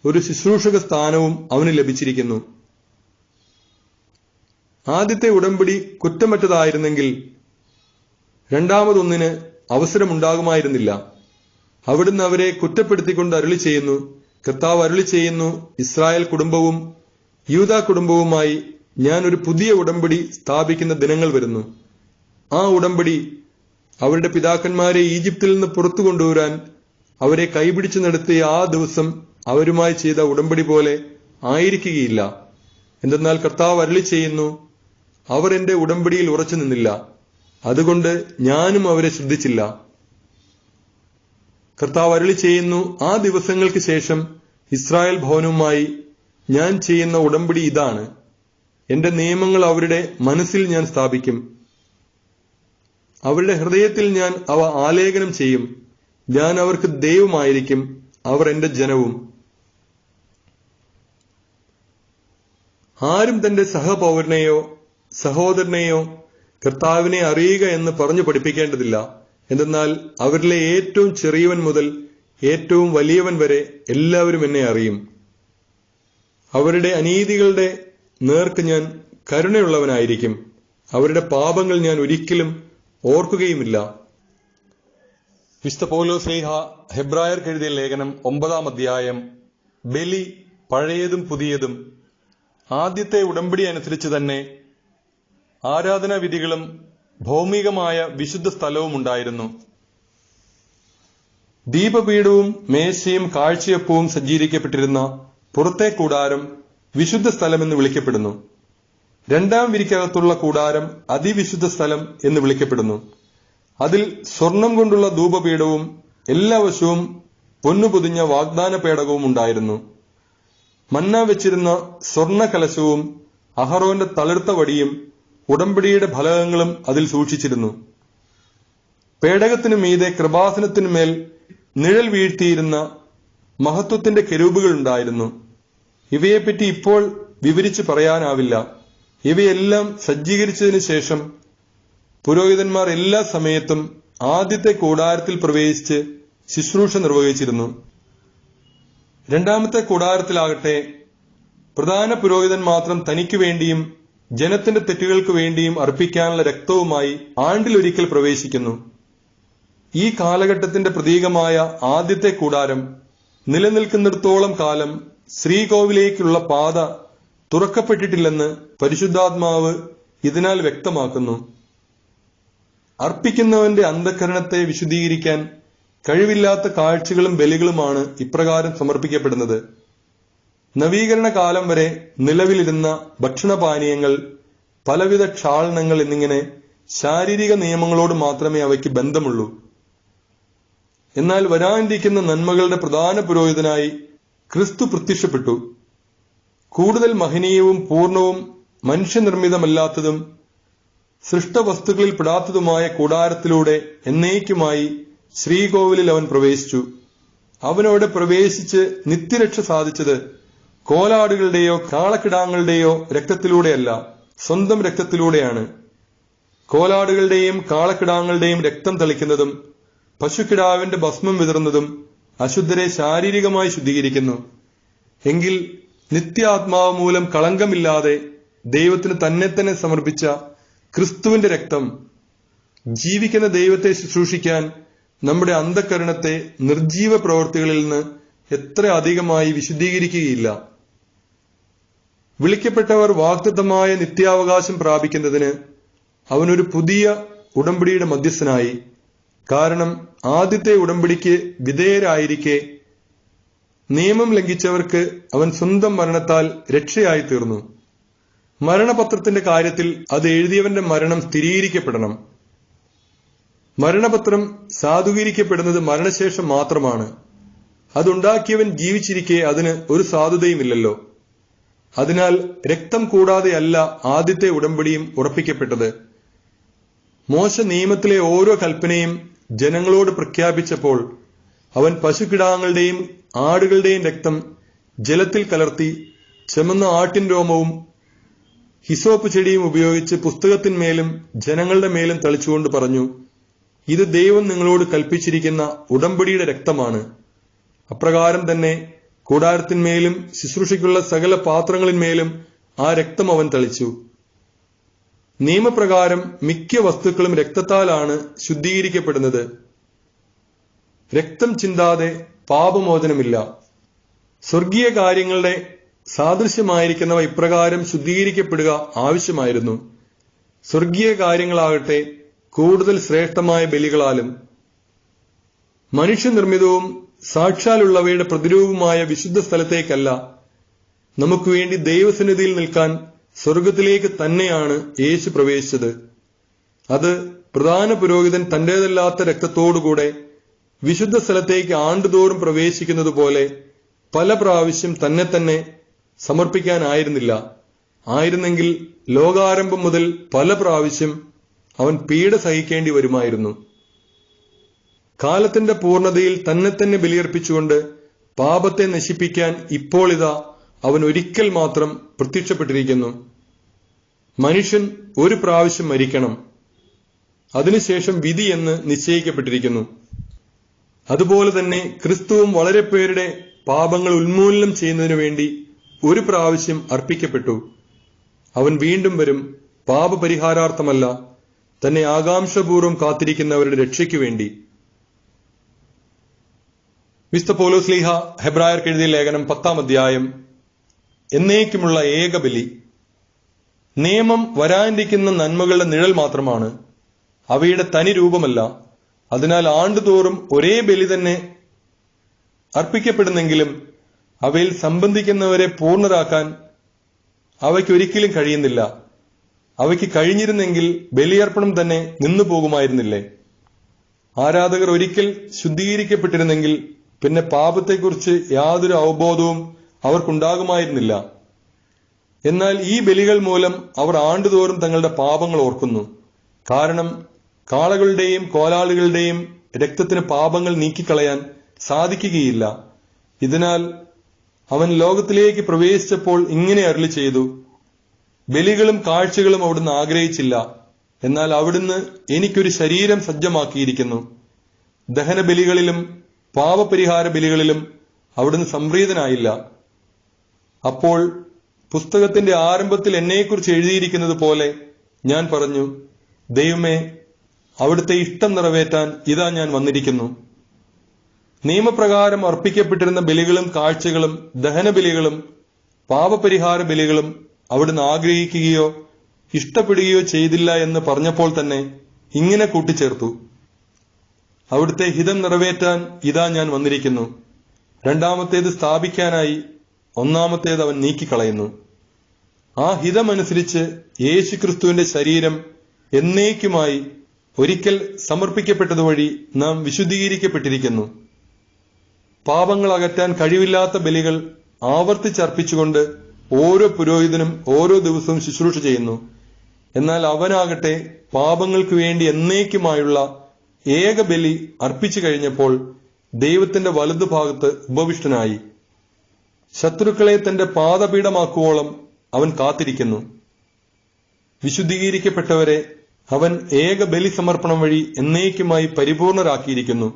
ഒരു ശുശ്രൂഷക സ്ഥാനവും അവന് ലഭിച്ചിരിക്കുന്നു. ആദ്യത്തെ ഉടമ്പടി കുറ്റമറ്റതായിരുന്നെങ്കിൽ രണ്ടാമതൊന്നിന് അവസരമുണ്ടാകുമായിരുന്നില്ല. അവിടുന്ന് അവരെ കുറ്റപ്പെടുത്തിക്കൊണ്ട് അരുളി ചെയ്യുന്നു: കർത്താവ് അരുളി ചെയ്യുന്നു, ഇസ്രായേൽ കുടുംബവും യൂദാ കുടുംബവുമായി ഞാൻ ഒരു പുതിയ ഉടമ്പടി സ്ഥാപിക്കുന്ന ദിനങ്ങൾ വരുന്നു. ആ ഉടമ്പടി അവരുടെ പിതാക്കന്മാരെ ഈജിപ്തിൽ നിന്ന് പുറത്തു കൊണ്ടുവരാൻ അവരെ കൈപിടിച്ചു നടത്തിയ ആ ദിവസം അവരുമായി ചെയ്ത ഉടമ്പടി പോലെ ആയിരിക്കുകയില്ല. എന്തെന്നാൽ കർത്താവ് അരുളി ചെയ്യുന്നു, അവർ എന്റെ ഉടമ്പടിയിൽ ഉറച്ചു നിന്നില്ല, അതുകൊണ്ട് ഞാനും അവരെ ശ്രദ്ധിച്ചില്ല. കർത്താവ് അരുളി ചെയ്യുന്നു, ആ ദിവസങ്ങൾക്ക് ശേഷം ഇസ്രായേൽ ഭവനവുമായി ഞാൻ ചെയ്യുന്ന ഉടമ്പടി ഇതാണ്: എന്റെ നിയമങ്ങൾ അവരുടെ മനസ്സിൽ ഞാൻ സ്ഥാപിക്കും, അവരുടെ ഹൃദയത്തിൽ ഞാൻ അവ ആലേഖനം ചെയ്യും. ഞാൻ അവർക്ക് ദൈവമായിരിക്കും, അവർ എന്റെ ജനവും. ആരും തന്റെ സഹപൗരനെയോ സഹോദരനെയോ കർത്താവിനെ അറിയുക എന്ന് പറഞ്ഞു പഠിപ്പിക്കേണ്ടതില്ല. എന്തെന്നാൽ അവരിലെ ഏറ്റവും ചെറിയവൻ മുതൽ ഏറ്റവും വലിയവൻ വരെ എല്ലാവരും എന്നെ അറിയും. അവരുടെ അനീതികളുടെ നേർക്ക് ഞാൻ കരുണയുള്ളവനായിരിക്കും, അവരുടെ പാപങ്ങൾ ഞാൻ ഒരിക്കലും ഓർക്കുകയുമില്ല. വിശുദ്ധ പൗലോസ് ശ്ലീഹ ഹെബ്രായർക്ക് എഴുതിയ ലേഖനം 9-ാം അധ്യായം, ബലി പഴയതും പുതിയതും ആദ്യത്തെ ഉടമ്പടി അനുസരിച്ച് തന്നെ ആരാധനാവിധികളും ഭൗമികമായ വിശുദ്ധ സ്ഥലവും ഉണ്ടായിരുന്നു. ദീപപീഠവും മേശയും കാഴ്ചയപ്പവും സജ്ജീകരിക്കപ്പെട്ടിരുന്ന പുറത്തെ കൂടാരം വിശുദ്ധ സ്ഥലമെന്ന് വിളിക്കപ്പെടുന്നു. രണ്ടാം വിരിക്കകത്തുള്ള കൂടാരം അതിവിശുദ്ധ സ്ഥലം എന്ന് വിളിക്കപ്പെടുന്നു. അതിൽ സ്വർണം കൊണ്ടുള്ള ധൂപപീഠവും എല്ലാ വശവും പൊന്നു പൊതിഞ്ഞ വാഗ്ദാന പേടകവും ഉണ്ടായിരുന്നു. മന്ന വെച്ചിരുന്ന സ്വർണ്ണ കലശവും അഹറോന്റെ തളിർത്ത വടിയും ഉടമ്പടിയുടെ ഫലകങ്ങളും അതിൽ സൂക്ഷിച്ചിരുന്നു. പേടകത്തിനു മീതെ കൃപാസനത്തിനുമേൽ നിഴൽ വീഴ്ത്തിയിരുന്ന മഹത്വത്തിന്റെ കെരൂബുകൾ ഉണ്ടായിരുന്നു. ഇവയെപ്പറ്റി ഇപ്പോൾ വിവരിച്ചു പറയാനാവില്ല. ഇവയെല്ലാം സജ്ജീകരിച്ചതിനു ശേഷം പുരോഹിതന്മാർ എല്ലാ സമയത്തും ആദ്യത്തെ കൂടാരത്തിൽ പ്രവേശിച്ച് ശുശ്രൂഷ നിർവഹിച്ചിരുന്നു. രണ്ടാമത്തെ കൂടാരത്തിലാകട്ടെ പ്രധാന പുരോഹിതൻ മാത്രം തനിക്കു വേണ്ടിയും ജനത്തിന്റെ തെറ്റുകൾക്ക് വേണ്ടിയും അർപ്പിക്കാനുള്ള രക്തവുമായി ആണ്ടിലൊരിക്കൽ പ്രവേശിക്കുന്നു. ഈ കാലഘട്ടത്തിന്റെ പ്രതീകമായ ആദ്യത്തെ കൂടാരം നിലനിൽക്കുന്നിടത്തോളം കാലം ശ്രീകോവിലേക്കുള്ള പാത തുറക്കപ്പെട്ടിട്ടില്ലെന്ന് പരിശുദ്ധാത്മാവ് ഇതിനാൽ വ്യക്തമാക്കുന്നു. അർപ്പിക്കുന്നവന്റെ അന്ധകരണത്തെ വിശുദ്ധീകരിക്കാൻ കഴിവില്ലാത്ത കാഴ്ചകളും ബലികളുമാണ് ഇപ്രകാരം സമർപ്പിക്കപ്പെടുന്നത്. നവീകരണ കാലം വരെ നിലവിലിരുന്ന ഭക്ഷണപാനീയങ്ങൾ, പലവിധ ക്ഷാളനങ്ങൾ എന്നിങ്ങനെ ശാരീരിക നിയമങ്ങളോട് മാത്രമേ അവയ്ക്ക് ബന്ധമുള്ളൂ. എന്നാൽ വരാനിരിക്കുന്ന നന്മകളുടെ പ്രധാന പുരോഹിതനായി ക്രിസ്തു പ്രത്യക്ഷപ്പെട്ടു. കൂടുതൽ മഹനീയവും പൂർണ്ണവും മനുഷ്യനിർമ്മിതമല്ലാത്തതും സൃഷ്ടവസ്തുക്കളിൽ പെടാത്തതുമായ കൂടാരത്തിലൂടെ എന്നേക്കുമായി ശ്രീകോവിലിൽ അവൻ പ്രവേശിച്ചു. അവനോട് പ്രവേശിച്ച് നിത്യരക്ഷ സാധിച്ചത് കോലാടുകളുടെയോ കാളക്കിടാങ്ങളുടെയോ രക്തത്തിലൂടെയല്ല, സ്വന്തം രക്തത്തിലൂടെയാണ്. കോലാടുകളുടെയും കാളക്കിടാങ്ങളുടെയും രക്തം തളിക്കുന്നതും പശുക്കിടാവിന്റെ ഭസ്മം വിതറുന്നതും അശുദ്ധരെ ശാരീരികമായി ശുദ്ധീകരിക്കുന്നു. എങ്കിൽ നിത്യാത്മാവ് മൂലം കളങ്കമില്ലാതെ ദൈവത്തിന് തന്നെ തന്നെ സമർപ്പിച്ച ക്രിസ്തുവിന്റെ രക്തം ജീവിക്കുന്ന ദൈവത്തെ ശുശ്രൂഷിക്കാൻ നമ്മുടെ അന്ധകരണത്തെ നിർജീവ പ്രവൃത്തികളിൽ നിന്ന് എത്ര അധികമായി വിശുദ്ധീകരിക്കുകയില്ല. വിളിക്കപ്പെട്ടവർ വാഗ്ദത്തമായ നിത്യാവകാശം പ്രാപിക്കുന്നതിന് അവനൊരു പുതിയ ഉടമ്പടിയുടെ മധ്യസ്ഥനായി. കാരണം ആദ്യത്തെ ഉടമ്പടിക്ക് വിധേയരായിരിക്കെ നിയമം ലംഘിച്ചവർക്ക് അവൻ സ്വന്തം മരണത്താൽ രക്ഷയായി തീർന്നു. മരണപത്രത്തിന്റെ കാര്യത്തിൽ അത് എഴുതിയവന്റെ മരണം സ്ഥിരീകരിക്കപ്പെടണം. മരണപത്രം സാധൂകരിക്കപ്പെടുന്നത് മരണശേഷം മാത്രമാണ്. അതുണ്ടാക്കിയവൻ ജീവിച്ചിരിക്കെ അതിന് ഒരു സാധുതയുമില്ലല്ലോ. അതിനാൽ രക്തം കൂടാതെയല്ല ആദ്യത്തെ ഉടമ്പടിയും ഉറപ്പിക്കപ്പെട്ടത്. മോശ നിയമത്തിലെ ഓരോ കൽപ്പനയും ജനങ്ങളോട് പ്രഖ്യാപിച്ചപ്പോൾ അവൻ പശുക്കിടാങ്ങളുടെയും ആടുകളുടെയും രക്തം ജലത്തിൽ കലർത്തി ചുമന്ന ആട്ടിൻ രോമവും ഹിസോപ്പ് ചെടിയും ഉപയോഗിച്ച് പുസ്തകത്തിന്മേലും ജനങ്ങളുടെ മേലും തളിച്ചുകൊണ്ട് പറഞ്ഞു, ഇത് ദൈവം നിങ്ങളോട് കൽപ്പിച്ചിരിക്കുന്ന ഉടമ്പടിയുടെ രക്തമാണ്. അപ്രകാരം തന്നെ കൂടാരത്തിന്മേലും ശുശ്രൂഷയ്ക്കുള്ള സകല പാത്രങ്ങളിന്മേലും ആ രക്തം അവൻ തളിച്ചു. നിയമപ്രകാരം മിക്ക വസ്തുക്കളും രക്തത്താലാണ് ശുദ്ധീകരിക്കപ്പെടുന്നത്. രക്തം ചിന്താതെ പാപമോചനമില്ല. സ്വർഗീയ കാര്യങ്ങളുടെ സാദൃശ്യമായിരിക്കുന്നവ ഇപ്രകാരം ശുദ്ധീകരിക്കപ്പെടുക ആവശ്യമായിരുന്നു. സ്വർഗീയ കാര്യങ്ങളാകട്ടെ കൂടുതൽ ശ്രേഷ്ഠമായ ബലികളാലും മനുഷ്യനിർമ്മിതവും സാക്ഷാലുള്ളവയുടെ പ്രതിരൂപമായ വിശുദ്ധ സ്ഥലത്തേക്കല്ല, നമുക്ക് വേണ്ടി ദൈവസന്നിധിയിൽ നിൽക്കാൻ സ്വർഗത്തിലേക്ക് തന്നെയാണ് യേശു പ്രവേശിച്ചത്. അത് പ്രധാന പുരോഹിതൻ തന്റേതല്ലാത്ത രക്തത്തോടുകൂടെ വിശുദ്ധ സ്ഥലത്തേക്ക് ആണ്ടുതോറും പ്രവേശിക്കുന്നത് പോലെ പല പ്രാവശ്യം തന്നെ തന്നെ സമർപ്പിക്കാനായിരുന്നില്ല. ആയിരുന്നെങ്കിൽ ലോകാരംഭം മുതൽ പല പ്രാവശ്യം അവൻ പീഡ സഹിക്കേണ്ടി വരുമായിരുന്നു. കാലത്തിന്റെ പൂർണ്ണതയിൽ തന്നെ തന്നെ ബലിയർപ്പിച്ചുകൊണ്ട് പാപത്തെ നശിപ്പിക്കാൻ ഇപ്പോൾ ഇതാ അവൻ ഒരിക്കൽ മാത്രം പ്രത്യക്ഷപ്പെട്ടിരിക്കുന്നു. മനുഷ്യൻ ഒരു പ്രാവശ്യം മരിക്കണം, അതിനുശേഷം വിധി എന്ന് നിശ്ചയിക്കപ്പെട്ടിരിക്കുന്നു. അതുപോലെ തന്നെ ക്രിസ്തുവും വളരെ പേരുടെ പാപങ്ങൾ ഉന്മൂലനം ചെയ്യുന്നതിനു വേണ്ടി ഒരു പ്രാവശ്യം അർപ്പിക്കപ്പെട്ടു. അവൻ വീണ്ടും വരും, പാപപരിഹാരാർത്ഥമല്ല, തന്നെ ആകാംക്ഷപൂർവ്വം കാത്തിരിക്കുന്നവരുടെ രക്ഷയ്ക്കു വേണ്ടി. വിശുദ്ധ പൗലോസ് ശ്ലീഹ ഹെബ്രായർക്ക് എഴുതിയ ലേഖനം 10-ാം അധ്യായം. എന്നേക്കുമുള്ള ഏകബലി. നിയമം വരാനിരിക്കുന്ന നന്മകളുടെ നിഴൽ മാത്രമാണ്, അവയുടെ തനി രൂപമല്ല. അതിനാൽ ആണ്ടുതോറും ഒരേ ബലി തന്നെ അർപ്പിക്കപ്പെടുന്നെങ്കിലും അവയിൽ സംബന്ധിക്കുന്നവരെ പൂർണ്ണരാക്കാൻ അവയ്ക്കൊരിക്കലും കഴിയുന്നില്ല. അവയ്ക്ക് കഴിഞ്ഞിരുന്നെങ്കിൽ ബലിയർപ്പണം തന്നെ നിന്നു പോകുമായിരുന്നില്ലേ? ആരാധകർ ഒരിക്കൽ ശുദ്ധീകരിക്കപ്പെട്ടിരുന്നെങ്കിൽ പിന്നെ പാപത്തെക്കുറിച്ച് യാതൊരു അവബോധവും അവർക്കുണ്ടാകുമായിരുന്നില്ല. എന്നാൽ ഈ ബലികൾ മൂലം അവർ ആണ്ടുതോറും തങ്ങളുടെ പാപങ്ങൾ ഓർക്കുന്നു. കാരണം കാളകളുടെയും കോലാളുകളുടെയും രക്തത്തിന് പാപങ്ങൾ നീക്കിക്കളയാൻ സാധിക്കുകയില്ല. ഇതിനാൽ അവൻ ലോകത്തിലേക്ക് പ്രവേശിച്ചപ്പോൾ ഇങ്ങനെ അരുളി ചെയ്തു: ബലികളും കാഴ്ചകളും അവിടുന്ന് ആഗ്രഹിച്ചില്ല, എന്നാൽ അവിടുന്ന് എനിക്കൊരു ശരീരം സജ്ജമാക്കിയിരിക്കുന്നു. ദഹനബലികളിലും പാപപരിഹാര ബലികളിലും അവിടുന്ന് സംപ്രീതനായില്ല. അപ്പോൾ പുസ്തകത്തിന്റെ ആരംഭത്തിൽ എന്നെക്കുറിച്ച് എഴുതിയിരിക്കുന്നത് പോലെ ഞാൻ പറഞ്ഞു: ദൈവമേ, അവിടുത്തെ ഇഷ്ടം നിറവേറ്റാൻ ഇതാ ഞാൻ വന്നിരിക്കുന്നു. നിയമപ്രകാരം അർപ്പിക്കപ്പെട്ടിരുന്ന ബലികളും കാഴ്ചകളും ദഹനബലികളും പാപപരിഹാര ബലികളും അവിടുന്ന് ആഗ്രഹിക്കുകയോ ഇഷ്ടപ്പെടുകയോ ചെയ്തില്ല എന്ന് പറഞ്ഞപ്പോൾ തന്നെ ഇങ്ങനെ കൂട്ടിച്ചേർത്തു: അവിടുത്തെ ഹിതം നിറവേറ്റാൻ ഇതാ ഞാൻ വന്നിരിക്കുന്നു. രണ്ടാമത്തേത് സ്ഥാപിക്കാനായി ഒന്നാമത്തേത് അവൻ നീക്കിക്കളയുന്നു. ആ ഹിതമനുസരിച്ച് യേശുക്രിസ്തുവിന്റെ ശരീരം എന്നേക്കുമായി ഒരിക്കൽ സമർപ്പിക്കപ്പെട്ടതുവഴി നാം വിശുദ്ധീകരിക്കപ്പെട്ടിരിക്കുന്നു. പാപങ്ങൾ അകറ്റാൻ കഴിവില്ലാത്ത ബലികൾ ആവർത്തിച്ചർപ്പിച്ചുകൊണ്ട് ഓരോ പുരോഹിതനും ഓരോ ദിവസവും ശുശ്രൂഷ ചെയ്യുന്നു. എന്നാൽ അവനാകട്ടെ പാപങ്ങൾക്ക് വേണ്ടി എന്നേക്കുമായുള്ള ഏക ബലി അർപ്പിച്ചു കഴിഞ്ഞപ്പോൾ ദൈവത്തിന്റെ വലതുഭാഗത്ത് ഉപവിഷ്ടനായി. ശത്രുക്കളെ തന്റെ പാദപീഠമാക്കുവോളം അവൻ കാത്തിരിക്കുന്നു. വിശുദ്ധീകരിക്കപ്പെട്ടവരെ അവൻ ഏക ബലി സമർപ്പണം വഴി എന്നേക്കുമായി പരിപൂർണരാക്കിയിരിക്കുന്നു.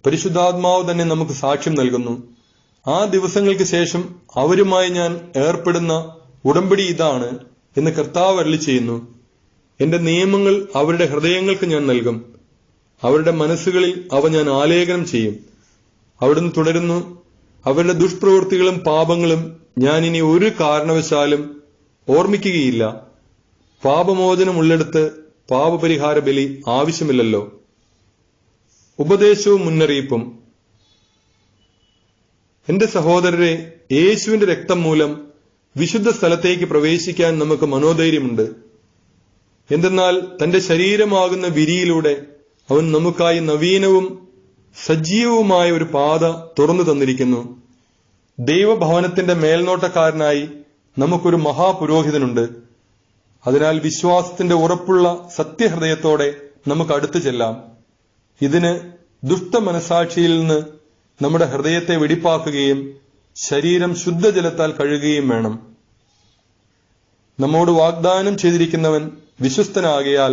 പരിശുദ്ധാത്മാവ് തന്നെ നമുക്ക് സാക്ഷ്യം നൽകുന്നു. ആ ദിവസങ്ങൾക്ക് ശേഷം അവരുമായി ഞാൻ ഏർപ്പെടുന്ന ഉടമ്പടി ഇതാണ് എന്ന് കർത്താവ് അരുളി ചെയ്യുന്നു: എന്റെ നിയമങ്ങൾ അവരുടെ ഹൃദയങ്ങൾക്ക് ഞാൻ നൽകും, അവരുടെ മനസ്സുകളിൽ അവ ഞാൻ ആലേഖനം ചെയ്യും. അവിടുന്ന് തുടരുന്നു: അവരുടെ ദുഷ്പ്രവൃത്തികളും പാപങ്ങളും ഞാൻ ഇനി ഒരു കാരണവശാലും ഓർമ്മിക്കുകയില്ല. പാപമോചനം ഉള്ളിടത്ത് പാപപരിഹാര ബലി ആവശ്യമില്ലല്ലോ. ഉപദേശവും മുന്നറിയിപ്പും. എന്റെ സഹോദരരെ, യേശുവിന്റെ രക്തം മൂലം വിശുദ്ധ സ്ഥലത്തേക്ക് പ്രവേശിക്കാൻ നമുക്ക് മനോധൈര്യമുണ്ട്. എന്തെന്നാൽ തന്റെ ശരീരമാകുന്ന വിരിയിലൂടെ അവൻ നമുക്കായി നവീനവും സജീവവുമായ ഒരു പാത തുറന്നു തന്നിരിക്കുന്നു. ദൈവഭവനത്തിന്റെ മേൽനോട്ടക്കാരനായി നമുക്കൊരു മഹാപുരോഹിതനുണ്ട്. അതിനാൽ വിശ്വാസത്തിന്റെ ഉറപ്പുള്ള സത്യഹൃദയത്തോടെ നമുക്ക് അടുത്തു ചെല്ലാം. ഇതിന് ദുഷ്ടമനസാക്ഷിയിൽ നിന്ന് നമ്മുടെ ഹൃദയത്തെ വെടിപ്പാക്കുകയും ശരീരം ശുദ്ധജലത്താൽ കഴുകുകയും വേണം. നമ്മോട് വാഗ്ദാനം ചെയ്തിരിക്കുന്നവൻ വിശ്വസ്തനാകയാൽ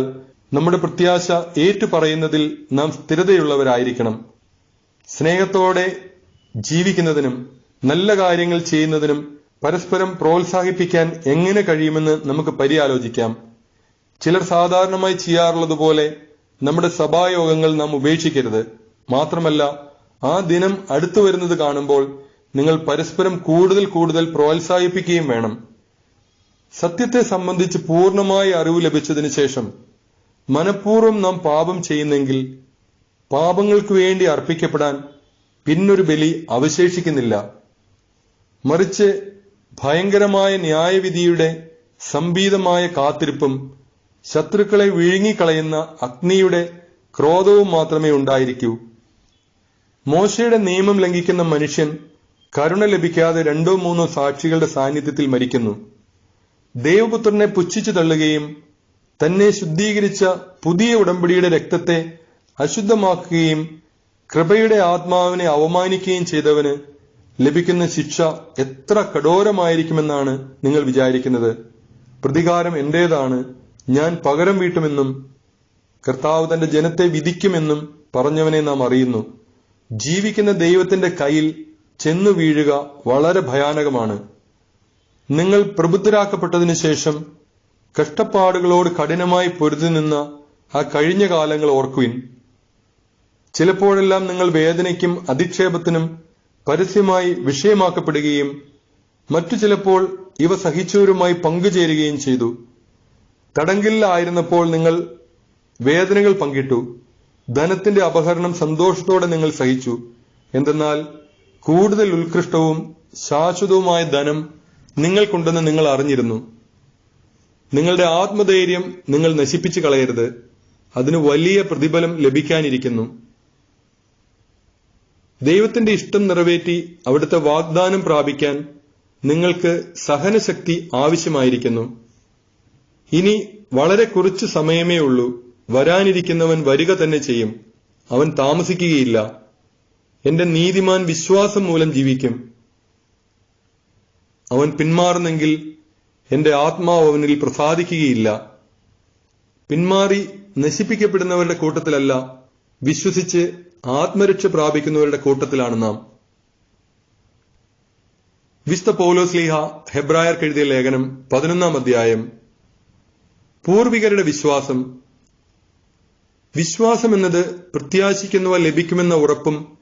നമ്മുടെ പ്രത്യാശ ഏറ്റുപറയുന്നതിൽ നാം സ്ഥിരതയുള്ളവരായിരിക്കണം. സ്നേഹത്തോടെ ജീവിക്കുന്നതിനും നല്ല കാര്യങ്ങൾ ചെയ്യുന്നതിനും പരസ്പരം പ്രോത്സാഹിപ്പിക്കാൻ എങ്ങനെ കഴിയുമെന്ന് നമുക്ക് പര്യാലോചിക്കാം. ചിലർ സാധാരണമായി ചെയ്യാറുള്ളതുപോലെ നമ്മുടെ സഭായോഗങ്ങൾ നാം ഉപേക്ഷിക്കരുത്. മാത്രമല്ല, ആ ദിനം അടുത്തു വരുന്നത് കാണുമ്പോൾ നിങ്ങൾ പരസ്പരം കൂടുതൽ കൂടുതൽ പ്രോത്സാഹിപ്പിക്കുകയും വേണം. സത്യത്തെ സംബന്ധിച്ച് പൂർണ്ണമായ അറിവ് ലഭിച്ചതിനു ശേഷം മനഃപൂർവ്വം നാം പാപം ചെയ്യുന്നെങ്കിൽ പാപങ്ങൾക്ക് വേണ്ടി അർപ്പിക്കപ്പെടാൻ പിന്നൊരു ബലി അവശേഷിക്കുന്നില്ല. മറിച്ച് ഭയങ്കരമായ ന്യായവിധിയുടെ സംഭീതമായ കാത്തിരിപ്പും ശത്രുക്കളെ വിഴുങ്ങിക്കളയുന്ന അഗ്നിയുടെ ക്രോധവും മാത്രമേ ഉണ്ടായിരിക്കൂ. മോശയുടെ നിയമം ലംഘിക്കുന്ന മനുഷ്യൻ കരുണ ലഭിക്കാതെ 2-3 സാക്ഷികളുടെ സാന്നിധ്യത്തിൽ മരിക്കുന്നു. ദൈവപുത്രനെ പുച്ഛിച്ചു തള്ളുകയും തന്നെ ശുദ്ധീകരിച്ച പുതിയ ഉടമ്പടിയുടെ രക്തത്തെ അശുദ്ധമാക്കുകയും കൃപയുടെ ആത്മാവിനെ അവമാനിക്കുകയും ചെയ്തവന് ലഭിക്കുന്ന ശിക്ഷ എത്ര കഠോരമായിരിക്കുമെന്നാണ് നിങ്ങൾ വിചാരിക്കുന്നത്? പ്രതികാരം എന്റേതാണ്, ഞാൻ പകരം വീട്ടുമെന്നും കർത്താവ് തന്റെ ജനത്തെ വിധിക്കുമെന്നും പറഞ്ഞവനെ നാം അറിയുന്നു. ജീവിക്കുന്ന ദൈവത്തിന്റെ കയ്യിൽ ചെന്നു വീഴുക വളരെ ഭയാനകമാണ്. നിങ്ങൾ പ്രബുദ്ധരാക്കപ്പെട്ടതിനു ശേഷം കഷ്ടപ്പാടുകളോട് കഠിനമായി പൊരുതി നിന്ന ആ കഴിഞ്ഞ കാലങ്ങൾ ഓർക്കുവിൻ. ചിലപ്പോഴെല്ലാം നിങ്ങൾ വേദനയ്ക്കും അധിക്ഷേപത്തിനും പരസ്യമായി വിഷയമാക്കപ്പെടുകയും മറ്റു ചിലപ്പോൾ ഇവ സഹിച്ചവരുമായി പങ്കുചേരുകയും ചെയ്തു. തടങ്കലിലായിരുന്നപ്പോൾ നിങ്ങൾ വേദനകൾ പങ്കിട്ടു. ധനത്തിന്റെ അപഹരണം സന്തോഷത്തോടെ നിങ്ങൾ സഹിച്ചു. എന്തെന്നാൽ കൂടുതൽ ഉത്കൃഷ്ടവും ശാശ്വതവുമായ ധനം നിങ്ങൾക്കുണ്ടെന്ന് നിങ്ങൾ അറിഞ്ഞിരുന്നു. നിങ്ങളുടെ ആത്മധൈര്യം നിങ്ങൾ നശിപ്പിച്ചു കളയരുത്. അതിന് വലിയ പ്രതിഫലം ലഭിക്കാനിരിക്കുന്നു. ദൈവത്തിന്റെ ഇഷ്ടം നിറവേറ്റി അവിടുത്തെ വാഗ്ദാനം പ്രാപിക്കാൻ നിങ്ങൾക്ക് സഹനശക്തി ആവശ്യമായിരിക്കുന്നു. ഇനി വളരെ കുറച്ചു സമയമേ ഉള്ളൂ. വരാനിരിക്കുന്നവൻ വരിക തന്നെ ചെയ്യും. അവൻ താമസിക്കുകയില്ല. എന്റെ നീതിമാൻ വിശ്വാസം മൂലം ജീവിക്കും. അവൻ പിന്മാറുന്നെങ്കിൽ എന്റെ ആത്മാവ് അവനിൽ പ്രസാദിക്കുകയില്ല. പിന്മാറി നശിപ്പിക്കപ്പെടുന്നവരുടെ കൂട്ടത്തിലല്ല, വിശ്വസിച്ച് ആത്മരക്ഷ പ്രാപിക്കുന്നവരുടെ കൂട്ടത്തിലാണ് നാം. വിശുദ്ധ പൗലോസ്ലീഹ ഹെബ്രായർക്ക് എഴുതിയ ലേഖനം 11-ാം അധ്യായം. പൂർവികരുടെ വിശ്വാസം. വിശ്വാസം എന്നത് പ്രത്യാശിക്കുന്നവ ലഭിക്കുമെന്ന ഉറപ്പും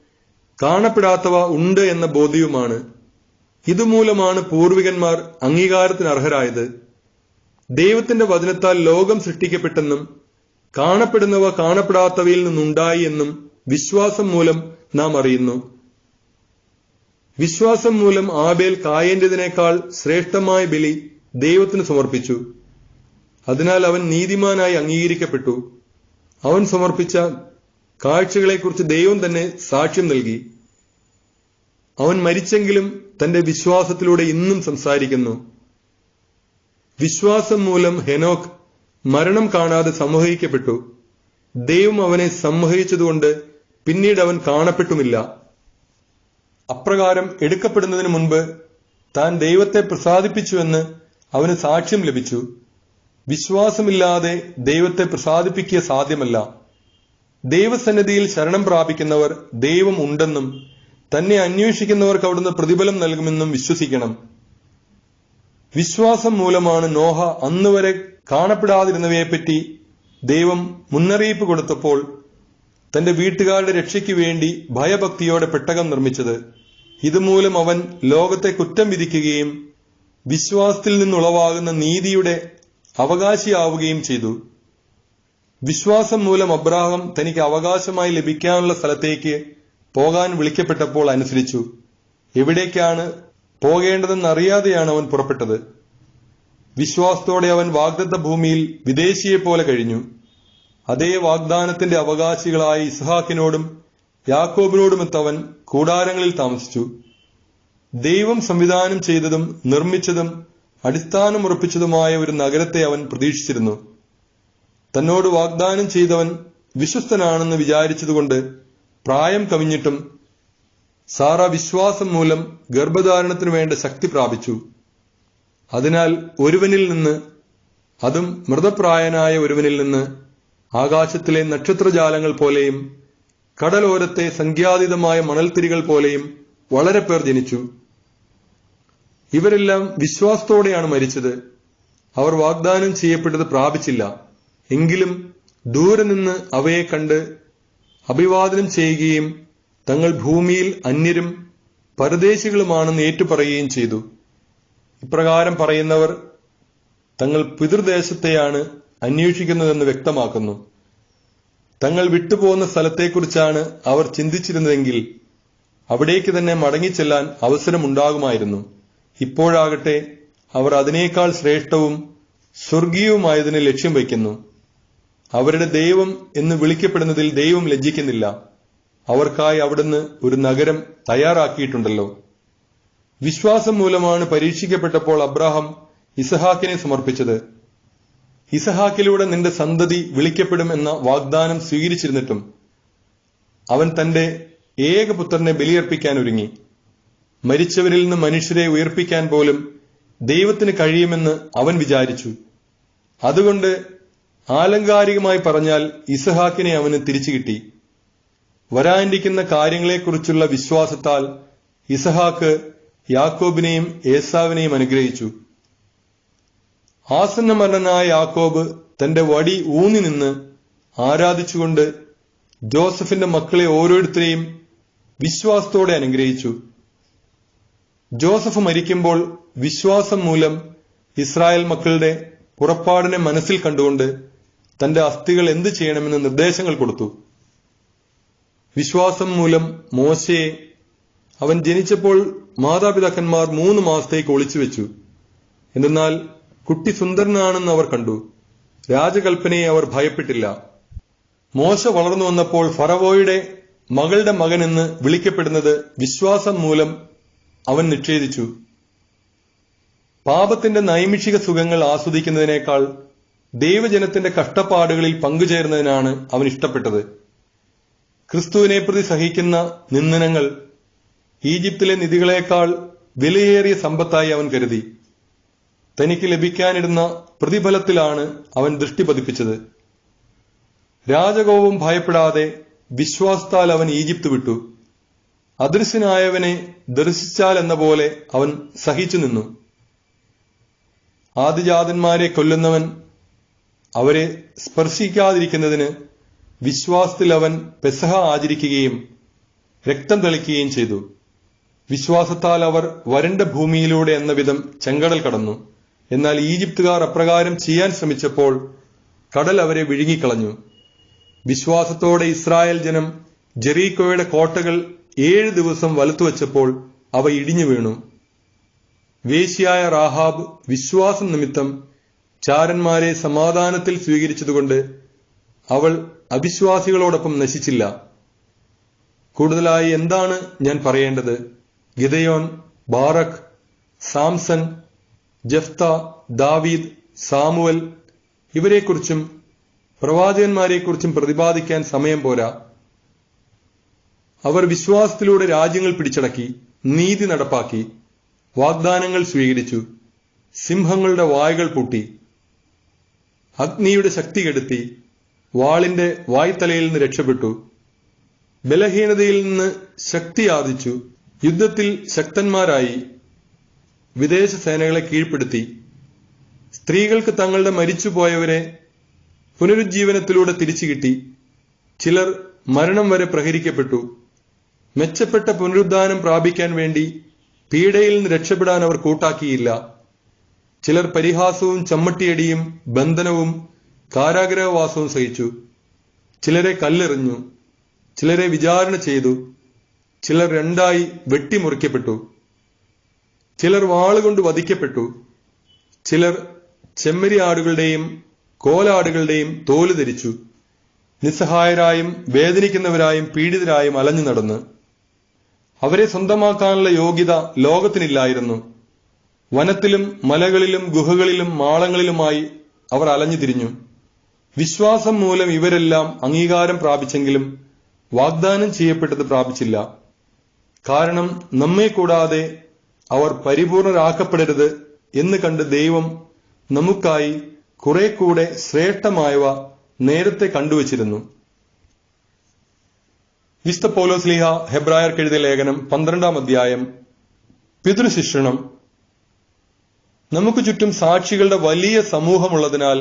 കാണപ്പെടാത്തവ ഉണ്ട് എന്ന ബോധ്യവുമാണ്. ഇതുമൂലമാണ് പൂർവികന്മാർ അംഗീകാരത്തിന് അർഹരായത്. ദൈവത്തിന്റെ വചനത്താൽ ലോകം സൃഷ്ടിക്കപ്പെട്ടെന്നും കാണപ്പെടുന്നവ കാണപ്പെടാത്തവയിൽ നിന്നുണ്ടായി എന്നും വിശ്വാസം മൂലം നാം അറിയുന്നു. വിശ്വാസം മൂലം ആബേൽ കായേന്റേതിനേക്കാൾ ശ്രേഷ്ഠമായ ബലി ദൈവത്തിന് സമർപ്പിച്ചു. അതിനാൽ അവൻ നീതിമാനായി അംഗീകരിക്കപ്പെട്ടു. അവൻ സമർപ്പിച്ച കാഴ്ചകളെക്കുറിച്ച് ദൈവം തന്നെ സാക്ഷ്യം നൽകി. അവൻ മരിച്ചെങ്കിലും തന്റെ വിശ്വാസത്തിലൂടെ ഇന്നും സംസാരിക്കുന്നു. വിശ്വാസം മൂലം ഹെനോക്ക് മരണം കാണാതെ സംവഹിക്കപ്പെട്ടു. ദൈവം അവനെ സംവഹിച്ചതുകൊണ്ട് പിന്നീട് അവൻ കാണപ്പെട്ടുമില്ല. അപ്രകാരം എടുക്കപ്പെടുന്നതിന് മുൻപ് താൻ ദൈവത്തെ പ്രസാദിപ്പിച്ചുവെന്ന് അവന് സാക്ഷ്യം ലഭിച്ചു. വിശ്വാസമില്ലാതെ ദൈവത്തെ പ്രസാദിപ്പിക്കുക സാധ്യമല്ല. ദൈവസന്നിധിയിൽ ശരണം പ്രാപിക്കുന്നവർ ദൈവം ഉണ്ടെന്നും തന്നെ അന്വേഷിക്കുന്നവർക്ക് അവിടുന്ന് പ്രതിഫലം നൽകുമെന്നും വിശ്വസിക്കണം. വിശ്വാസം മൂലമാണ് നോഹ അന്നുവരെ കാണപ്പെടാതിരുന്നവയെപ്പറ്റി ദൈവം മുന്നറിയിപ്പ് കൊടുത്തപ്പോൾ തന്റെ വീട്ടുകാരുടെ രക്ഷയ്ക്ക് വേണ്ടി ഭയഭക്തിയോടെ പെട്ടകം നിർമ്മിച്ചത്. ഇതുമൂലം അവൻ ലോകത്തെ കുറ്റം വിധിക്കുകയും വിശ്വാസത്തിൽ നിന്നുളവാകുന്ന നീതിയുടെ അവകാശിയാവുകയും ചെയ്തു. വിശ്വാസം മൂലം അബ്രാഹാം തനിക്ക് അവകാശമായി ലഭിക്കാനുള്ള സ്ഥലത്തേക്ക് പോകാൻ വിളിക്കപ്പെട്ടപ്പോൾ അനുസരിച്ചു. എവിടേക്കാണ് പോകേണ്ടതെന്നറിയാതെയാണ് അവൻ പുറപ്പെട്ടത്. വിശ്വാസത്തോടെ അവൻ വാഗ്ദത്ത ഭൂമിയിൽ വിദേശിയെപ്പോലെ കഴിഞ്ഞു. അതേ വാഗ്ദാനത്തിന്റെ അവകാശികളായ ഇസ്ഹാക്കിനോടും യാക്കോബിനോടുമൊത്ത് അവൻ കൂടാരങ്ങളിൽ താമസിച്ചു. ദൈവം സംവിധാനം ചെയ്തതും നിർമ്മിച്ചതും അടിസ്ഥാനം ഉറപ്പിച്ചതുമായ ഒരു നഗരത്തെ അവൻ പ്രതീക്ഷിച്ചിരുന്നു. തന്നോട് വാഗ്ദാനം ചെയ്തവൻ വിശ്വസ്തനാണെന്ന് വിചാരിച്ചതുകൊണ്ട് പ്രായം കവിഞ്ഞിട്ടും സാറ വിശ്വാസം മൂലം ഗർഭധാരണത്തിനു വേണ്ട ശക്തി പ്രാപിച്ചു. അതിനാൽ ഒരുവനിൽ നിന്ന്, അതും മൃതപ്രായനായ ഒരുവനിൽ നിന്ന്, ആകാശത്തിലെ നക്ഷത്രജാലങ്ങൾ പോലെയും കടലോരത്തെ സംഖ്യാതീതമായ മണൽത്തിരികൾ പോലെയും വളരെ പേർ ജനിച്ചു. ഇവരെല്ലാം വിശ്വാസത്തോടെയാണ് മരിച്ചത്. അവർ വാഗ്ദാനം ചെയ്യപ്പെട്ടത് പ്രാപിച്ചില്ല. എങ്കിലും ദൂരെ നിന്ന് അവയെ കണ്ട് അഭിവാദനം ചെയ്യുകയും തങ്ങൾ ഭൂമിയിൽ അന്യരും പരദേശികളുമാണെന്ന് ഏറ്റുപറയുകയും ചെയ്തു. ഇപ്രകാരം പറയുന്നവർ തങ്ങൾ പിതൃദേശത്തെയാണ് അന്വേഷിക്കുന്നതെന്ന് വ്യക്തമാക്കുന്നു. തങ്ങൾ വിട്ടുപോകുന്ന സ്ഥലത്തെക്കുറിച്ചാണ് അവർ ചിന്തിച്ചിരുന്നതെങ്കിൽ അവിടേക്ക് തന്നെ മടങ്ങിച്ചെല്ലാൻ അവസരമുണ്ടാകുമായിരുന്നു. ഇപ്പോഴാകട്ടെ അവർ അതിനേക്കാൾ ശ്രേഷ്ഠവും സ്വർഗീയവുമായതിന് ലക്ഷ്യം വയ്ക്കുന്നു. അവരുടെ ദൈവം എന്ന് വിളിക്കപ്പെടുന്നതിൽ ദൈവം ലജ്ജിക്കുന്നില്ല. അവർക്കായി അവിടുന്ന് ഒരു നഗരം തയ്യാറാക്കിയിട്ടുണ്ടല്ലോ. വിശ്വാസം മൂലമാണ് പരീക്ഷിക്കപ്പെട്ടപ്പോൾ അബ്രാഹാം ഇസഹാക്കിനെ സമർപ്പിച്ചത്. ഇസഹാക്കിലൂടെ നിന്റെ സന്തതി വിളിക്കപ്പെടും എന്ന വാഗ്ദാനം സ്വീകരിച്ചിരുന്നിട്ടും അവൻ തന്റെ ഏകപുത്രനെ ബലിയർപ്പിക്കാൻ ഒരുങ്ങി. മരിച്ചവരിൽ നിന്ന് മനുഷ്യരെ ഉയർപ്പിക്കാൻ പോലും ദൈവത്തിന് കഴിയുമെന്ന് അവൻ വിചാരിച്ചു. അതുകൊണ്ട് ആലങ്കാരികമായി പറഞ്ഞാൽ ഇസഹാക്കിനെ അവന് തിരിച്ചു കിട്ടി. വരാനിരിക്കുന്ന കാര്യങ്ങളെക്കുറിച്ചുള്ള വിശ്വാസത്താൽ ഇസഹാക്ക് യാക്കോബിനെയും ഏസാവിനെയും അനുഗ്രഹിച്ചു. ആസന്നമരണനായ യാക്കോബ് തന്റെ വടി ഊന്നി നിന്ന് ആരാധിച്ചുകൊണ്ട് ജോസഫിന്റെ മക്കളെ ഓരോരുത്തരെയും വിശ്വാസത്തോടെ അനുഗ്രഹിച്ചു. ജോസഫ് മരിക്കുമ്പോൾ വിശ്വാസം മൂലം ഇസ്രായേൽ മക്കളുടെ പുറപ്പാടിനെ മനസ്സിൽ കണ്ടുകൊണ്ട് തന്റെ അസ്ഥികൾ എന്ത് ചെയ്യണമെന്ന് നിർദ്ദേശങ്ങൾ കൊടുത്തു. വിശ്വാസം മൂലം മോശയെ അവൻ ജനിച്ചപ്പോൾ മാതാപിതാക്കന്മാർ 3 മാസത്തേക്ക് ഒളിച്ചുവെച്ചു. എന്നാൽ കുട്ടി സുന്ദരനാണെന്ന് അവർ കണ്ടു. രാജകൽപ്പനയെ അവർ ഭയപ്പെട്ടില്ല. മോശ വളർന്നു വന്നപ്പോൾ ഫറവോയുടെ മകളുടെ മകൻ എന്ന് വിളിക്കപ്പെടുന്നത് വിശ്വാസം മൂലം അവൻ നിഷേധിച്ചു. പാപത്തിന്റെ നൈമിഷിക സുഖങ്ങൾ ആസ്വദിക്കുന്നതിനേക്കാൾ ദൈവജനത്തിന്റെ കഷ്ടപ്പാടുകളിൽ പങ്കുചേരുന്നതിനാണ് അവൻ ഇഷ്ടപ്പെട്ടത്. ക്രിസ്തുവിനെ പ്രതി സഹിക്കുന്ന നിന്ദനങ്ങൾ ഈജിപ്തിലെ നിധികളേക്കാൾ വിലയേറിയ സമ്പത്തായി അവൻ കരുതി. തനിക്ക് ലഭിക്കാനിരുന്ന പ്രതിഫലത്തിലാണ് അവൻ ദൃഷ്ടി പതിപ്പിച്ചത്. രാജകോപം ഭയപ്പെടാതെ വിശ്വാസത്താൽ അവൻ ഈജിപ്ത് വിട്ടു. അദൃശ്യനായവനെ ദർശിച്ചാൽ എന്ന പോലെ അവൻ സഹിച്ചു നിന്നു. ആദിജാതന്മാരെ കൊല്ലുന്നവൻ അവരെ സ്പർശിക്കാതിരിക്കുന്നതിന് വിശ്വാസത്തിൽ അവൻ പെസഹ ആചരിക്കുകയും രക്തം തളിക്കുകയും ചെയ്തു. വിശ്വാസത്താൽ അവർ വരണ്ട ഭൂമിയിലൂടെ എന്ന വിധം ചെങ്കടൽ കടന്നു. എന്നാൽ ഈജിപ്തുകാർ അപ്രകാരം ചെയ്യാൻ ശ്രമിച്ചപ്പോൾ കടൽ അവരെ വിഴുങ്ങിക്കളഞ്ഞു. വിശ്വാസത്തോടെ ഇസ്രായേൽ ജനം ജെറീക്കോയുടെ കോട്ടകൾ 7 ദിവസം വലത്തുവച്ചപ്പോൾ അവ ഇടിഞ്ഞു വീണു. വേശ്യയായ റാഹാബ് വിശ്വാസം നിമിത്തം ചാരന്മാരെ സമാധാനത്തിൽ സ്വീകരിച്ചതുകൊണ്ട് അവൾ അവിശ്വാസികളോടൊപ്പം നശിച്ചില്ല. കൂടുതലായി എന്താണ് ഞാൻ പറയേണ്ടത്? ഗിദെയോൻ, ബാറക്, സാംസൺ, ജഫ്ത, ദാവീദ്, സാമുവൽ ഇവരെക്കുറിച്ചും പ്രവാചകന്മാരെക്കുറിച്ചും പ്രതിപാദിക്കാൻ സമയം പോരാ. അവർ വിശ്വാസത്തിലൂടെ രാജ്യങ്ങൾ പിടിച്ചടക്കി, നീതി നടപ്പാക്കി, വാഗ്ദാനങ്ങൾ സ്വീകരിച്ചു, സിംഹങ്ങളുടെ വായ്കൾ പൂട്ടി, അഗ്നിയുടെ ശക്തി കെടുത്തി, വാളിന്റെ വായ്ത്തലയിൽ നിന്ന് രക്ഷപ്പെട്ടു, ബലഹീനതയിൽ നിന്ന് ശക്തി ആർജിച്ചു, യുദ്ധത്തിൽ ശക്തന്മാരായി, വിദേശ സേനകളെ കീഴ്പ്പെടുത്തി, സ്ത്രീകൾക്ക് തങ്ങളുടെ മരിച്ചുപോയവരെ പുനരുജ്ജീവനത്തിലൂടെ തിരിച്ചു കിട്ടി. ചിലർ മരണം വരെ പ്രഹരിക്കപ്പെട്ടു. മെച്ചപ്പെട്ട പുനരുദ്ധാനം പ്രാപിക്കാൻ വേണ്ടി പീഡയിൽ നിന്ന് രക്ഷപ്പെടാൻ അവർ കൂട്ടാക്കിയില്ല. ചിലർ പരിഹാസവും ചമ്മട്ടിയടിയും ബന്ധനവും കാരാഗ്രഹവാസവും സഹിച്ചു. ചിലരെ കല്ലെറിഞ്ഞു, ചിലരെ വിചാരണ ചെയ്തു, ചിലർ 2 വെട്ടിമുറിക്കപ്പെട്ടു, ചിലർ വാളുകൊണ്ട് വധിക്കപ്പെട്ടു, ചിലർ ചെമ്മരി ആടുകളുടെയും കോലാടുകളുടെയും തോല് ധരിച്ചു. നിസ്സഹായരായും വേദനിക്കുന്നവരായും പീഡിതരായും അലഞ്ഞു നടന്ന് അവരെ സ്വന്തമാക്കാനുള്ള യോഗ്യത ലോകത്തിനില്ലായിരുന്നു. വനത്തിലും മലകളിലും ഗുഹകളിലും മാളങ്ങളിലുമായി അവർ അലഞ്ഞു തിരിഞ്ഞു. വിശ്വാസം മൂലം ഇവരെല്ലാം അംഗീകാരം പ്രാപിച്ചെങ്കിലും വാഗ്ദാനം ചെയ്യപ്പെട്ടത് പ്രാപിച്ചില്ല. കാരണം നമ്മെ കൂടാതെ അവർ പരിപൂർണരാക്കപ്പെടരുത് എന്ന് കണ്ട് ദൈവം നമുക്കായി കുറെ കൂടെ ശ്രേഷ്ഠമായവ നേരത്തെ കണ്ടുവച്ചിരുന്നു. വിശുദ്ധ പൗലോസ്ലീഹ ഹെബ്രായർക്ക് എഴുതിയ ലേഖനം 12-ാം അധ്യായം. പിതൃശിക്ഷണം. നമുക്ക് ചുറ്റും സാക്ഷികളുടെ വലിയ സമൂഹമുള്ളതിനാൽ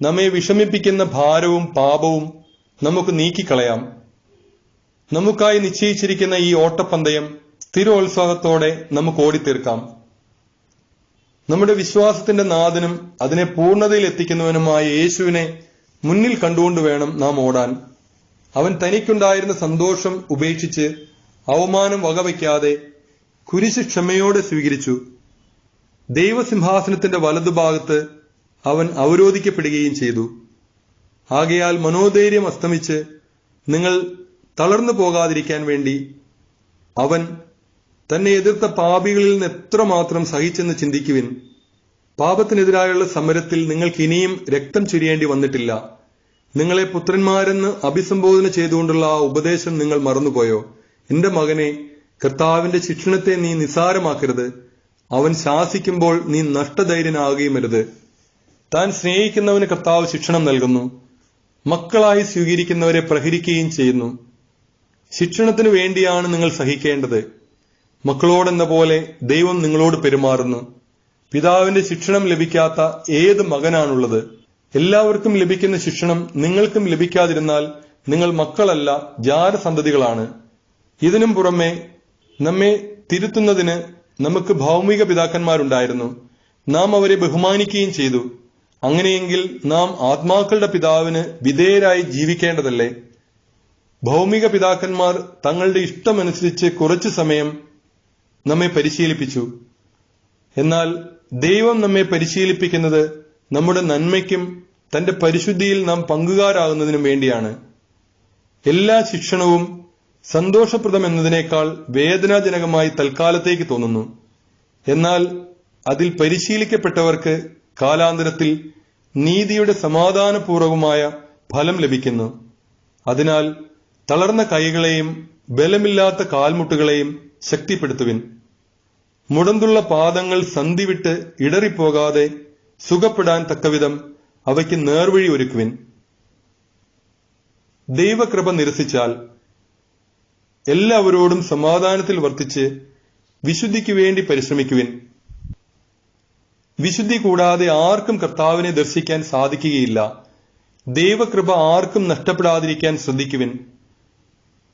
നമ്മെ വിഷമിപ്പിക്കുന്ന ഭാരവും പാപവും നമുക്ക് നീക്കിക്കളയാം. നമുക്കായി നിശ്ചയിച്ചിരിക്കുന്ന ഈ ഓട്ടപ്പന്തയം സ്ഥിരോത്സാഹത്തോടെ നമുക്ക് ഓടിത്തീർക്കാം. നമ്മുടെ വിശ്വാസത്തിന്റെ നാഥനും അതിനെ പൂർണ്ണതയിൽ എത്തിക്കുന്നവനുമായ യേശുവിനെ മുന്നിൽ കണ്ടുകൊണ്ട് വേണം നാം ഓടാൻ. അവൻ തനിക്കുണ്ടായിരുന്ന സന്തോഷം ഉപേക്ഷിച്ച് അവമാനം വകവയ്ക്കാതെ കുരിശ് ക്ഷമയോടെ സ്വീകരിച്ചു. ദൈവസിംഹാസനത്തിന്റെ വലതുഭാഗത്ത് അവൻ അവരോധിക്കപ്പെടുകയും ചെയ്തു. ആകയാൽ മനോധൈര്യം അസ്തമിച്ച് നിങ്ങൾ തളർന്നു പോകാതിരിക്കാൻ വേണ്ടി അവൻ തന്നെ എതിർത്ത പാപികളിൽ നിന്ന് എത്രമാത്രം സഹിച്ചെന്ന് ചിന്തിക്കുവിൻ. പാപത്തിനെതിരായുള്ള സമരത്തിൽ നിങ്ങൾക്ക് ഇനിയും രക്തം ചൊരിയേണ്ടി വന്നിട്ടില്ല. നിങ്ങളെ പുത്രന്മാരെന്ന് അഭിസംബോധന ചെയ്തുകൊണ്ടുള്ള ആ ഉപദേശം നിങ്ങൾ മറന്നുപോയോ? എന്റെ മകനെ, കർത്താവിന്റെ ശിക്ഷണത്തെ നീ നിസ്സാരമാക്കരുത്. അവൻ ശാസിക്കുമ്പോൾ നീ നഷ്ടധൈര്യനാകുകയുമരുത്. താൻ സ്നേഹിക്കുന്നവന് കർത്താവ് ശിക്ഷണം നൽകുന്നു. മക്കളായി സ്വീകരിക്കുന്നവരെ പ്രഹരിക്കുകയും ചെയ്യുന്നു. ശിക്ഷണത്തിനു വേണ്ടിയാണ് നിങ്ങൾ സഹിക്കേണ്ടത്. മക്കളോടെന്ന പോലെ ദൈവം നിങ്ങളോട് പെരുമാറുന്നു. പിതാവിന്റെ ശിക്ഷണം ലഭിക്കാത്ത ഏത് മകനാണുള്ളത്? എല്ലാവർക്കും ലഭിക്കുന്ന ശിക്ഷണം നിങ്ങൾക്കും ലഭിക്കാതിരുന്നാൽ നിങ്ങൾ മക്കളല്ല, ജാരസന്തതികളാണ്. ഇതിനും പുറമെ നമ്മെ തിരുത്തുന്നതിന് നമുക്ക് ഭൗമിക പിതാക്കന്മാരുണ്ടായിരുന്നു. നാം അവരെ ബഹുമാനിക്കുകയും ചെയ്തു. അങ്ങനെയെങ്കിൽ നാം ആത്മാക്കളുടെ പിതാവിന് വിധേയരായി ജീവിക്കേണ്ടതല്ലേ? ഭൗമിക പിതാക്കന്മാർ തങ്ങളുടെ ഇഷ്ടമനുസരിച്ച് കുറച്ചു സമയം നമ്മെ പരിശീലിപ്പിച്ചു. എന്നാൽ ദൈവം നമ്മെ പരിശീലിപ്പിക്കുന്നത് നമ്മുടെ നന്മയ്ക്കും തന്റെ പരിശുദ്ധിയിൽ നാം പങ്കുകാരാകുന്നതിനും വേണ്ടിയാണ്. എല്ലാ ശിക്ഷണവും സന്തോഷപ്രദമെന്നതിനേക്കാൾ വേദനാജനകമായി തൽക്കാലത്തേക്ക് തോന്നുന്നു. എന്നാൽ അതിൽ പരിശീലിക്കപ്പെട്ടവർക്ക് കാലാന്തരത്തിൽ നീതിയുടെ സമാധാനപൂർവകമായ ഫലം ലഭിക്കുന്നു. അതിനാൽ തളർന്ന കൈകളെയും ബലമില്ലാത്ത കാൽമുട്ടുകളെയും ശക്തിപ്പെടുത്തുവിൻ. മുടന്തുള്ള പാദങ്ങൾ സന്ധിവിട്ട് ഇടറിപ്പോകാതെ സുഖപ്പെടാൻ തക്കവിധം അവയ്ക്ക് നേർവഴി ഒരുക്കുവിൻ. ദൈവകൃപ നിരസിച്ചാൽ എല്ലാവരോടും സമാധാനത്തിൽ വർത്തിച്ച് വിശുദ്ധിക്ക് വേണ്ടി പരിശ്രമിക്കുവിൻ. വിശുദ്ധി കൂടാതെ ആർക്കും കർത്താവിനെ ദർശിക്കാൻ സാധിക്കുകയില്ല. ദൈവകൃപ ആർക്കും നഷ്ടപ്പെടാതിരിക്കാൻ ശ്രദ്ധിക്കുവിൻ.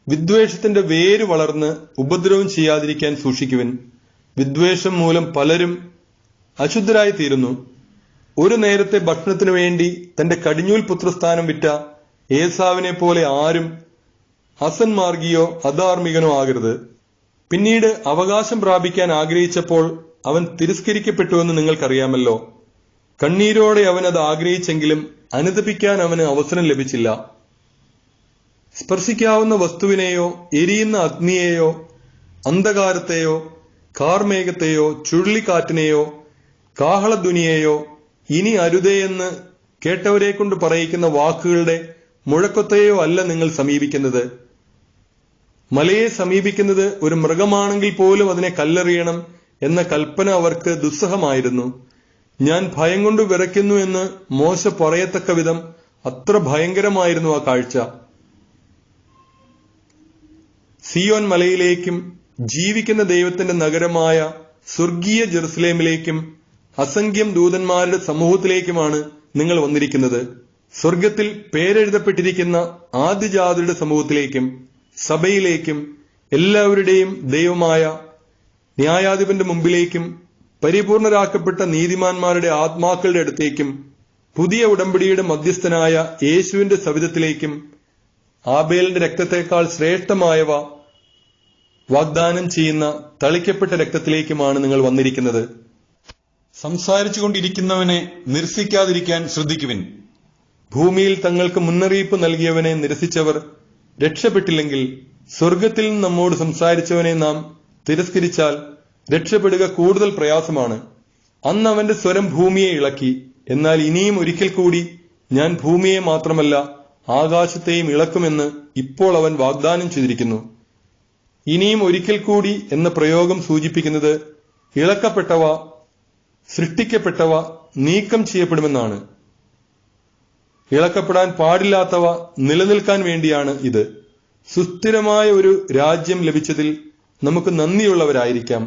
വിദ്വേഷത്തിന്റെ വേര് വളർന്ന് ഉപദ്രവം ചെയ്യാതിരിക്കാൻ സൂക്ഷിക്കുവിൻ. വിദ്വേഷം മൂലം പലരും അശുദ്ധരായി തീരുന്നു. ഒരു നേരത്തെ ഭക്ഷണത്തിനു വേണ്ടി തന്റെ കടിഞ്ഞൂൽ പുത്രസ്ഥാനം വിറ്റ ഏസാവിനെ പോലെ ആരും അസന്മാർഗിയോ അധാർമികനോ ആകരുത്. പിന്നീട് അവകാശം പ്രാപിക്കാൻ ആഗ്രഹിച്ചപ്പോൾ അവൻ തിരസ്കരിക്കപ്പെട്ടുവെന്ന് നിങ്ങൾക്കറിയാമല്ലോ. കണ്ണീരോടെ അവൻ അത് ആഗ്രഹിച്ചെങ്കിലും അനുതപിക്കാൻ അവന് അവസരം ലഭിച്ചില്ല. സ്പർശിക്കാവുന്ന വസ്തുവിനെയോ എരിയുന്ന അഗ്നിയെയോ അന്ധകാരത്തെയോ കാർമേഘത്തെയോ ചുഴലിക്കാറ്റിനെയോ കാഹളധ്വനിയെയോ ഇനി അരുതേയെന്ന് കേട്ടവരെ കൊണ്ട് പറയിക്കുന്ന വാക്കുകളുടെ മുഴക്കത്തെയോ അല്ല നിങ്ങൾ സമീപിക്കുന്നത്. മലയെ സമീപിക്കുന്നത് ഒരു മൃഗമാണെങ്കിൽ പോലും അതിനെ കല്ലെറിയണം എന്ന കൽപ്പന അവർക്ക് ദുസ്സഹമായിരുന്നു. ഞാൻ ഭയം കൊണ്ട് വിറയ്ക്കുന്നു എന്ന് മോശ പറയത്തക്ക വിധം അത്ര ഭയങ്കരമായിരുന്നു ആ കാഴ്ച. സിയോൻ മലയിലേക്കും ജീവിക്കുന്ന ദൈവത്തിന്റെ നഗരമായ സ്വർഗീയ ജെറുസലേമിലേക്കും അസംഖ്യം ദൂതന്മാരുടെ സമൂഹത്തിലേക്കുമാണ് നിങ്ങൾ വന്നിരിക്കുന്നത്. സ്വർഗത്തിൽ പേരെഴുതപ്പെട്ടിരിക്കുന്ന ആദ്യജാതരുടെ സമൂഹത്തിലേക്കും സഭയിലേക്കും എല്ലാവരുടെയും ദൈവമായ ന്യായാധിപന്റെ മുമ്പിലേക്കും പരിപൂർണരാക്കപ്പെട്ട നീതിമാന്മാരുടെ ആത്മാക്കളുടെ അടുത്തേക്കും പുതിയ ഉടമ്പടിയുടെ മധ്യസ്ഥനായ യേശുവിന്റെ സവിധത്തിലേക്കും ആബേലിന്റെ രക്തത്തെക്കാൾ ശ്രേഷ്ഠമായവ വാഗ്ദാനം ചെയ്യുന്ന തളിക്കപ്പെട്ട രക്തത്തിലേക്കുമാണ് നിങ്ങൾ വന്നിരിക്കുന്നത്. സംസാരിച്ചുകൊണ്ടിരിക്കുന്നവനെ നിരസിക്കാതിരിക്കാൻ ശ്രദ്ധിക്കുവിൻ. ഭൂമിയിൽ തങ്ങൾക്ക് മുന്നറിയിപ്പ് നൽകിയവനെ നിരസിച്ചവർ രക്ഷപ്പെട്ടില്ലെങ്കിൽ സ്വർഗത്തിൽ നിന്ന് നമ്മോട് സംസാരിച്ചവനെ നാം തിരസ്കരിച്ചാൽ രക്ഷപ്പെടുക കൂടുതൽ പ്രയാസമാണ്. അന്ന് അവന്റെ സ്വരം ഭൂമിയെ ഇളക്കി. എന്നാൽ ഇനിയും ഒരിക്കൽ കൂടി ഞാൻ ഭൂമിയെ മാത്രമല്ല ആകാശത്തെയും ഇളക്കുമെന്ന് ഇപ്പോൾ അവൻ വാഗ്ദാനം ചെയ്തിരിക്കുന്നു. ഇനിയും ഒരിക്കൽ കൂടി എന്ന പ്രയോഗം സൂചിപ്പിക്കുന്നത് ഇളക്കപ്പെട്ടവ, സൃഷ്ടിക്കപ്പെട്ടവ നീക്കം ചെയ്യപ്പെടുമെന്നാണ്. ഇളക്കപ്പെടാൻ പാടില്ലാത്തവ നിലനിൽക്കാൻ വേണ്ടിയാണ് ഇത്. സുസ്ഥിരമായ ഒരു രാജ്യം ലഭിച്ചതിൽ നമുക്ക് നന്ദിയുള്ളവരായിരിക്കാം.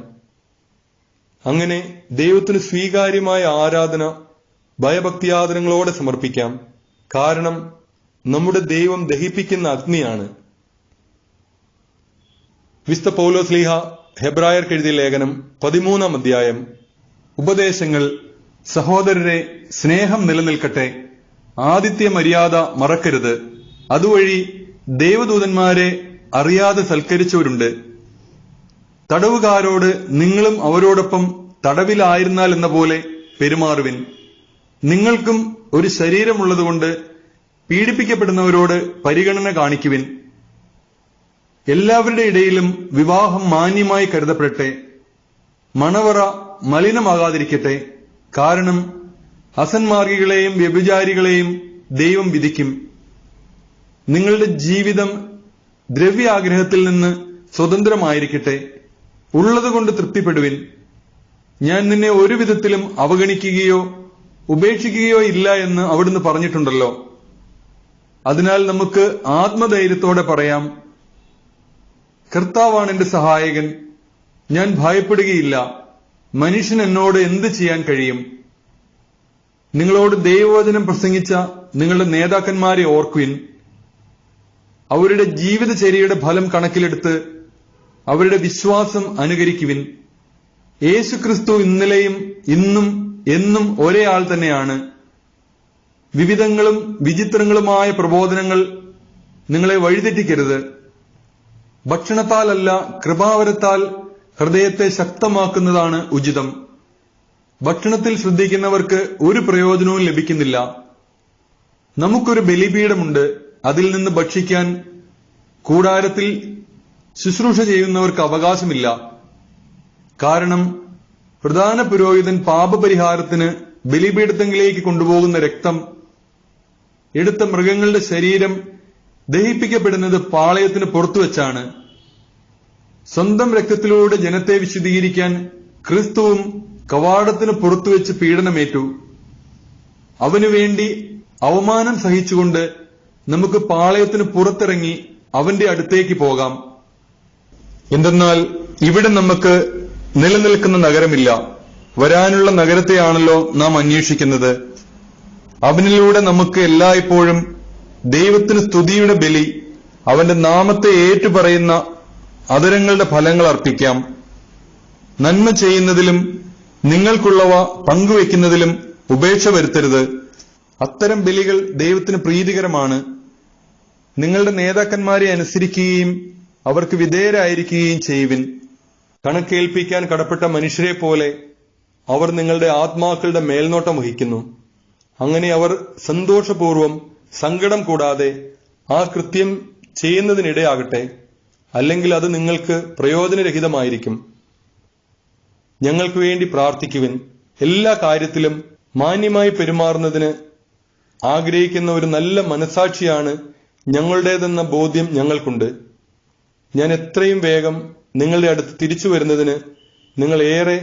അങ്ങനെ ദൈവത്തിന് സ്വീകാര്യമായ ആരാധന ഭയഭക്തിയാദരങ്ങളോടെ സമർപ്പിക്കാം. കാരണം നമ്മുടെ ദൈവം ദഹിപ്പിക്കുന്ന അഗ്നിയാണ്. വിശുദ്ധ പൗലോസ് ശ്ലീഹ ഹെബ്രായർക്ക് എഴുതിയ ലേഖനം 13-ാം അധ്യായം. ഉപദേശങ്ങൾ. സഹോദരരെ, സ്നേഹം നിലനിൽക്കട്ടെ. ആതിഥ്യ മര്യാദ മറക്കരുത്. അതുവഴി ദേവദൂതന്മാരെ അറിയാതെ സൽക്കരിച്ചവരുണ്ട്. തടവുകാരോട് നിങ്ങളും അവരോടൊപ്പം തടവിലായിരുന്നാൽ എന്ന പോലെ പെരുമാറുവിൻ. നിങ്ങൾക്കും ഒരു ശരീരമുള്ളതുകൊണ്ട് പീഡിപ്പിക്കപ്പെടുന്നവരോട് പരിഗണന കാണിക്കുവിൻ. എല്ലാവരുടെ ഇടയിലും വിവാഹം മാന്യമായി കരുതപ്പെടട്ടെ. മണവറ മലിനമാകാതിരിക്കട്ടെ. കാരണം അസന്മാർഗികളെയും വ്യഭിചാരികളെയും ദൈവം വിധിക്കും. നിങ്ങളുടെ ജീവിതം ദ്രവ്യാഗ്രഹത്തിൽ നിന്ന് സ്വതന്ത്രമായിരിക്കട്ടെ. ഉള്ളതുകൊണ്ട് തൃപ്തിപ്പെടുവിൻ. ഞാൻ നിന്നെ ഒരു വിധത്തിലും അവഗണിക്കുകയോ ഉപേക്ഷിക്കുകയോ ഇല്ല എന്ന് അവിടുന്ന് പറഞ്ഞിട്ടുണ്ടല്ലോ. അതിനാൽ നമുക്ക് ആത്മധൈര്യത്തോടെ പറയാം, കർത്താവാണ് എന്റെ സഹായകൻ, ഞാൻ ഭയപ്പെടുകയില്ല. മനുഷ്യൻ എന്നോട് എന്ത് ചെയ്യാൻ കഴിയും? നിങ്ങളോട് ദൈവവചനം പ്രസംഗിച്ച നിങ്ങളുടെ നേതാക്കന്മാരെ ഓർക്കുവിൻ. അവരുടെ ജീവിതചര്യയുടെ ഫലം കണക്കിലെടുത്ത് അവരുടെ വിശ്വാസം അനുകരിക്കുവിൻ. യേശുക്രിസ്തു ഇന്നലെയും ഇന്നും എന്നും ഒരേ ആൾ തന്നെയാണ്. വിവിധങ്ങളും വിചിത്രങ്ങളുമായ പ്രബോധനങ്ങൾ നിങ്ങളെ വഴിതെറ്റിക്കരുത്. ഭക്ഷണത്താലല്ല, കൃപാവരത്താൽ ഹൃദയത്തെ ശക്തമാക്കുന്നതാണ് ഉചിതം. ഭക്ഷണത്തിൽ ശ്രദ്ധിക്കുന്നവർക്ക് ഒരു പ്രയോജനവും ലഭിക്കുന്നില്ല. നമുക്കൊരു ബലിപീഠമുണ്ട്, അതിൽ നിന്ന് ഭക്ഷിക്കാൻ കൂടാരത്തിൽ ശുശ്രൂഷ ചെയ്യുന്നവർക്ക് അവകാശമില്ല. കാരണം പ്രധാന പുരോഹിതൻ പാപപരിഹാരത്തിന് ബലിപീഠത്തിലേക്ക് കൊണ്ടുപോകുന്ന രക്തം എടുത്ത മൃഗങ്ങളുടെ ശരീരം ദഹിപ്പിക്കപ്പെടുന്നത് പാളയത്തിന് പുറത്തുവച്ചാണ്. സ്വന്തം രക്തത്തിലൂടെ ജനത്തെ വിശുദ്ധീകരിക്കാൻ ക്രിസ്തുവും കവാടത്തിന് പുറത്തുവച്ച് പീഡനമേറ്റു. അവനുവേണ്ടി അവമാനം സഹിച്ചുകൊണ്ട് നമുക്ക് പാളയത്തിന് പുറത്തിറങ്ങി അവന്റെ അടുത്തേക്ക് പോകാം. എന്തെന്നാൽ ഇവിടെ നമുക്ക് നിലനിൽക്കുന്ന നഗരമില്ല, വരാനുള്ള നഗരത്തെയാണല്ലോ നാം അന്വേഷിക്കുന്നത്. അവനിലൂടെ നമുക്ക് എല്ലായ്പ്പോഴും ദൈവത്തിന് സ്തുതിയുടെ ബലി, അവന്റെ നാമത്തെ ഏറ്റുപറയുന്ന അധരങ്ങളുടെ ഫലങ്ങൾ അർപ്പിക്കാം. നന്മ ചെയ്യുന്നതിലും നിങ്ങൾക്കുള്ളവ പങ്കുവെക്കുന്നതിലും ഉപേക്ഷ വരുത്തരുത്. അത്തരം ബലികൾ ദൈവത്തിന് പ്രീതികരമാണ്. നിങ്ങളുടെ നേതാക്കന്മാരെ അനുസരിക്കുകയും അവർക്ക് വിധേയരായിരിക്കുകയും ചെയ്യുവിൻ. കണക്കേൽപ്പിക്കാൻ കടപ്പെട്ട മനുഷ്യരെ പോലെ അവർ നിങ്ങളുടെ ആത്മാക്കളുടെ മേൽനോട്ടം വഹിക്കുന്നു. അങ്ങനെ അവർ സന്തോഷപൂർവം സങ്കടം കൂടാതെ ആ കൃത്യം ചെയ്യുന്നതിനിടയാകട്ടെ, അല്ലെങ്കിൽ അത് നിങ്ങൾക്ക് പ്രയോജനരഹിതമായിരിക്കും. ഞങ്ങൾക്ക് വേണ്ടി പ്രാർത്ഥിക്കുവിൻ. എല്ലാ കാര്യത്തിലും മാന്യമായി പെരുമാറുന്നതിന് ആഗ്രഹിക്കുന്ന ഒരു നല്ല മനസാക്ഷിയാണ് ഞങ്ങളുടേതെന്ന ബോധ്യം ഞങ്ങൾക്കുണ്ട്. ഞാൻ എത്രയും വേഗം നിങ്ങളുടെ അടുത്ത് തിരിച്ചു വരുന്നതിന് നിങ്ങൾ ഏറെ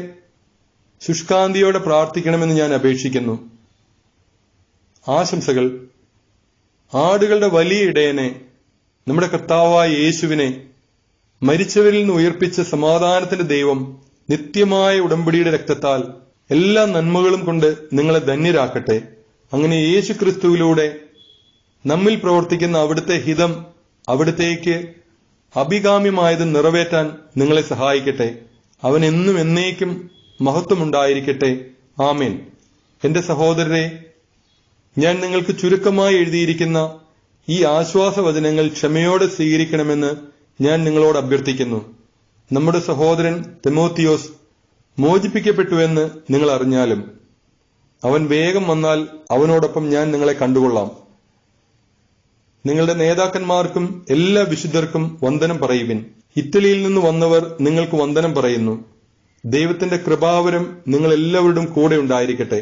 ശുഷ്കാന്തിയോടെ പ്രാർത്ഥിക്കണമെന്ന് ഞാൻ അപേക്ഷിക്കുന്നു. ആശംസകൾ. ആടുകളുടെ വലിയ ഇടയനെ, നമ്മുടെ കർത്താവായ യേശുവിനെ, മരിച്ചവരിൽ നിന്ന് ഉയർപ്പിച്ച സമാധാനത്തിന്റെ ദൈവം നിത്യമായ ഉടമ്പടിയുടെ രക്തത്താൽ എല്ലാ നന്മകളും കൊണ്ട് നിങ്ങളെ ധന്യരാക്കട്ടെ. അങ്ങനെ യേശു ക്രിസ്തുവിലൂടെ നമ്മിൽ പ്രവർത്തിക്കുന്ന അവിടുത്തെ ഹിതം അവിടത്തേക്ക് അഭികാമ്യമായത് നിറവേറ്റാൻ നിങ്ങളെ സഹായിക്കട്ടെ. അവൻ എന്നും എന്നേക്കും മഹത്വമുണ്ടായിരിക്കട്ടെ. ആമേൻ. എന്റെ സഹോദരരെ, ഞാൻ നിങ്ങൾക്ക് ചുരുക്കമായി എഴുതിയിരിക്കുന്ന ഈ ആശ്വാസവചനങ്ങൾ ക്ഷമയോടെ സ്വീകരിക്കണമെന്ന് ഞാൻ നിങ്ങളോട് അഭ്യർത്ഥിക്കുന്നു. നമ്മുടെ സഹോദരൻ തിമോത്തിയോസ് മോചിപ്പിക്കപ്പെട്ടുവെന്ന് നിങ്ങൾ അറിഞ്ഞാലും അവൻ വേഗം വന്നാൽ അവനോടൊപ്പം ഞാൻ നിങ്ങളെ കണ്ടുകൊള്ളാം. നിങ്ങളുടെ നേതാക്കന്മാർക്കും എല്ലാ വിശുദ്ധർക്കും വന്ദനം പറയുവിൻ. ഇറ്റലിയിൽ നിന്ന് വന്നവർ നിങ്ങൾക്ക് വന്ദനം പറയുന്നു. ദൈവത്തിന്റെ കൃപാവരം നിങ്ങൾ എല്ലാവരുടെയും കൂടെ ഉണ്ടായിരിക്കട്ടെ.